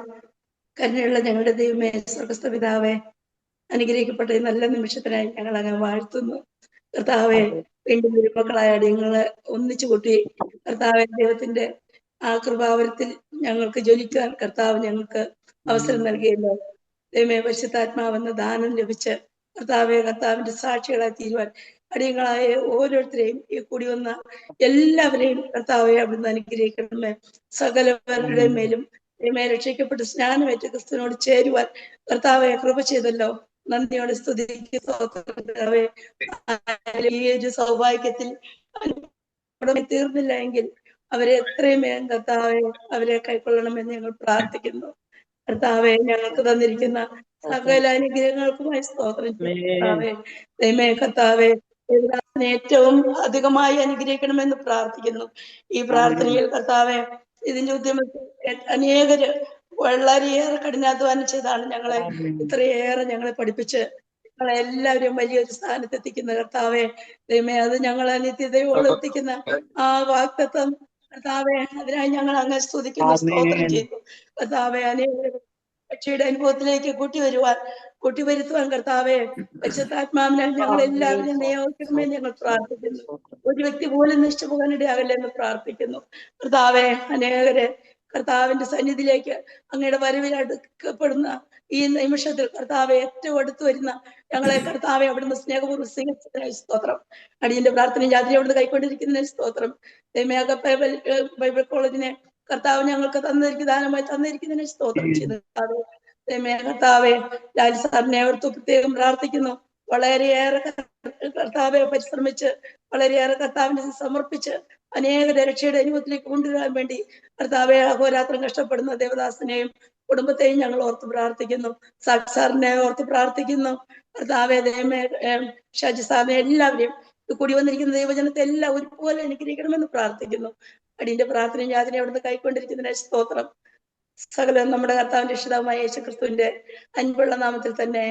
കരുണയുള്ള ഞങ്ങളുടെ ദൈവമേ, സ്വർഗ്ഗസ്ഥ പിതാവേ, അനുഗ്രഹിക്കപ്പെട്ട ഈ നല്ല നിമിഷത്തിനായി ഞങ്ങൾ അങ്ങനെ വാഴ്ത്തുന്നു. കർത്താവെ, വീണ്ടും മക്കളായ ഞങ്ങളെ ഒന്നിച്ചു കൂട്ടി കർത്താവെ ദൈവത്തിന്റെ ആ കൃപാവരത്തിൽ ഞങ്ങൾക്ക് ജ്വലിക്കാൻ കർത്താവ് ഞങ്ങൾക്ക് അവസരം നൽകിയല്ലോ. ദൈവമേ, പരിശുദ്ധാത്മാവെന്ന ദാനം ലഭിച്ച് കർത്താവെ കർത്താവിന്റെ സാക്ഷികളായി തീരുവാൻ അടിയങ്ങളായ ഓരോരുത്തരെയും ഈ കൂടി വന്ന എല്ലാവരെയും കർത്താവെ അവിടുന്ന് അനുഗ്രഹിക്കണമേ. സകലവരുടെ മേലും രക്ഷിക്കപ്പെട്ട് സ്നാനമേറ്റ് ക്രിസ്തുവിനോട് ചേരുവാൻ കർത്താവെ കൃപ ചെയ്തല്ലോ. നന്ദിയോടെ സ്തുതിക്കേ. ഈ ഒരു സൗഭാഗ്യത്തിൽ തീർന്നില്ല എങ്കിൽ അവരെ എത്രയും വേഗം കർത്താവെ അവരെ കൈക്കൊള്ളണമെന്ന് ഞങ്ങൾ പ്രാർത്ഥിക്കുന്നു. കർത്താവെ ഞങ്ങൾക്ക് തന്നിരിക്കുന്ന സകല അനുഗ്രഹങ്ങൾക്കുമായി സ്തോത്രം കർത്താവെ. ദൈവമേ കർത്താവെ ഏറ്റവും അധികമായി അനുഗ്രഹിക്കണമെന്ന് പ്രാർത്ഥിക്കുന്നു. ഈ പ്രാർത്ഥനയിൽ കർത്താവെ ഇതിന്റെ ഉദ്യമത്തിൽ അനേകര് വളരെയേറെ കഠിനാധ്വാനം ചെയ്താണ് ഞങ്ങളെ ഞങ്ങളെ പഠിപ്പിച്ച് ഞങ്ങളെല്ലാവരും വലിയൊരു സ്ഥാനത്ത് എത്തിക്കുന്ന കർത്താവെ. ദൈവമേ അത് ഞങ്ങളെ നിത്യതയോളം എത്തിക്കുന്ന ആ വാഗ്ദത്തം കർത്താവെ, അതിനായി ഞങ്ങൾ അങ്ങ് സ്തുതിക്കുന്നു, സ്തോത്രം ചെയ്യുന്നു കർത്താവെ. അനേകം രക്ഷയുടെ അനുഭവത്തിലേക്ക് കൂട്ടിവരുത്തുവാൻ കർത്താവെ പരിശുദ്ധാത്മാവിനാൽ ഞങ്ങൾ എല്ലാവരും നിയോഗിക്കണമെന്ന് ഞങ്ങൾ പ്രാർത്ഥിക്കുന്നു. ഒരു വ്യക്തി പോലും നിഷ്ഠപോകാനിടയാകല്ലേ എന്ന് പ്രാർത്ഥിക്കുന്നു കർത്താവെ. അനേകരെ കർത്താവിന്റെ സന്നിധിയിലേക്ക് അങ്ങയുടെ വരവിൽ അടുക്കപ്പെടുന്ന ഈ നിമിഷത്തിൽ കർത്താവെ ഏറ്റവും അടുത്ത് വരുന്ന ഞങ്ങളെ കർത്താവെ അവിടുന്ന് സ്നേഹപൂർവ്വം സ്നേഹിച്ചതിനായി സ്തോത്രം. അടിയന്റെ പ്രാർത്ഥന ജാതിയെ അവിടുന്ന് കൈക്കൊണ്ടിരിക്കുന്നതിന് സ്തോത്രം. ബൈബിൾ കോളേജിനെ കർത്താവ് ഞങ്ങൾക്ക് ദാനമായി തന്നിരിക്കുന്നതിന് സ്തോത്രം ചെയ്തു കർത്താവെ. ലാൽ സാറിനെ ഓർത്ത് പ്രത്യേകം പ്രാർത്ഥിക്കുന്നു. വളരെയേറെ കർത്താവെ പരിശ്രമിച്ച് വളരെയേറെ കർത്താവിനെ സമർപ്പിച്ച് അനേക രക്ഷയുടെ അനുഭവത്തിലേക്ക് കൊണ്ടുവരാൻ വേണ്ടി കർത്താവെ അഹോരാത്രം കഷ്ടപ്പെടുന്ന ദേവദാസനെയും കുടുംബത്തെയും ഞങ്ങൾ ഓർത്ത് പ്രാർത്ഥിക്കുന്നു. സാറിനെ ഓർത്ത് പ്രാർത്ഥിക്കുന്നു കർത്താവെ. ഷാജി സാറിനെ എല്ലാവരെയും കൂടി വന്നിരിക്കുന്ന ദൈവജനത്തെ എല്ലാം ഒരുപോലെ അനുഗ്രഹിക്കണമെന്ന് പ്രാർത്ഥിക്കുന്നു. അടിയന്റെ പ്രാർത്ഥനയും യാതിനെ അവിടുന്ന് കൈക്കൊണ്ടിരിക്കുന്നതിന് സ്തോത്രം. സകലം നമ്മുടെ കർത്താവിന്റെ രക്ഷിതാവുമായ യേശുക്രിസ്തുവിന്റെ അൻപുള്ള നാമത്തിൽ തന്നെ.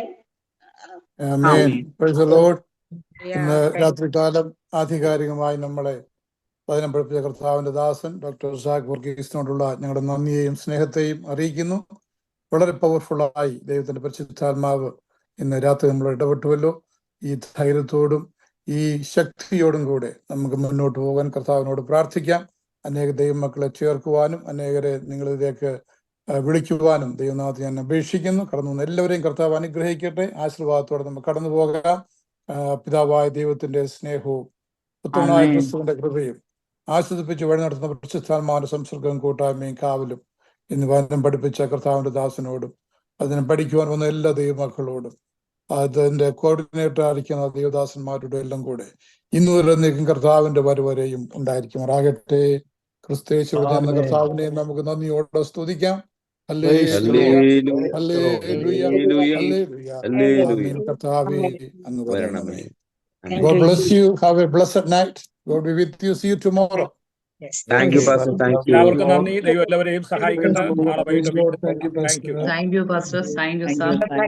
ഇന്ന് രാത്രികാലം ആധികാരികമായി നമ്മളെ വചനം പഠിപ്പിച്ച കർത്താവിന്റെ ദാസൻ ഡോക്ടർ സാക് വർഗീസിനോടുള്ള ഞങ്ങളുടെ നന്ദിയെയും സ്നേഹത്തെയും അറിയിക്കുന്നു. വളരെ പവർഫുള്ളായി ദൈവത്തിന്റെ പരിശുദ്ധാത്മാവ് ഇന്ന് രാത്രി നമ്മൾ ഇടപെട്ടുവല്ലോ. ഈ ധൈര്യത്തോടും ഈ ശക്തിയോടും കൂടെ നമുക്ക് മുന്നോട്ട് പോകാൻ കർത്താവിനോട് പ്രാർത്ഥിക്കാം. അനേക ദൈവമക്കളെ ചേർക്കുവാനും അനേകരെ നിങ്ങളിലേക്ക് വിളിക്കുവാനും ദൈവനാഥ് ഞാൻ അപേക്ഷിക്കുന്നു. കടന്നു വന്ന എല്ലാവരെയും കർത്താവ് അനുഗ്രഹിക്കട്ടെ. ആശീർവാദത്തോടെ നമുക്ക് കടന്നു പോകാം. പിതാവായ ദൈവത്തിന്റെ സ്നേഹവും പുത്രനായ ക്രിസ്തുവിന്റെ കൃപയും ആസ്വദിപ്പിച്ച് വഴി നടത്തുന്ന പരിശുദ്ധാത്മാവിന്റെ സംസർഗവും കൂട്ടായ്മയും കാവലും ഇന്ന് വചനം പഠിപ്പിച്ച കർത്താവിന്റെ ദാസനോടും അതിനെ പഠിക്കുവാൻ വന്ന എല്ലാ ദൈവമക്കളോടും അതിന്റെ കോർഡിനേറ്റർ ആയിരിക്കുന്ന ദൈവദാസന്മാരുടെ എല്ലാം കൂടെ ഇന്നുവരെയും കർത്താവിന്റെ വരവരെയും ഉണ്ടായിരിക്കുമാറാകട്ടെ. ക്രിസ്തയേശുവിനെ എന്ന കർത്താവിനെ നമുക്ക് നന്ദിയോടെ സ്തുതിക്കാം. കർത്താവേ അങ്ങ് വരണമേ. God bless you. Have a blessed night. God be with you. See you tomorrow. Thank you, Pastor. Thank you. എല്ലാവർക്കും നന്ദി. ദൈവം എല്ലാവരെയും സഹായിക്കട്ടെ. നാളെ വൈകിട്ട്. Thank you, Pastor. Thank you, sir.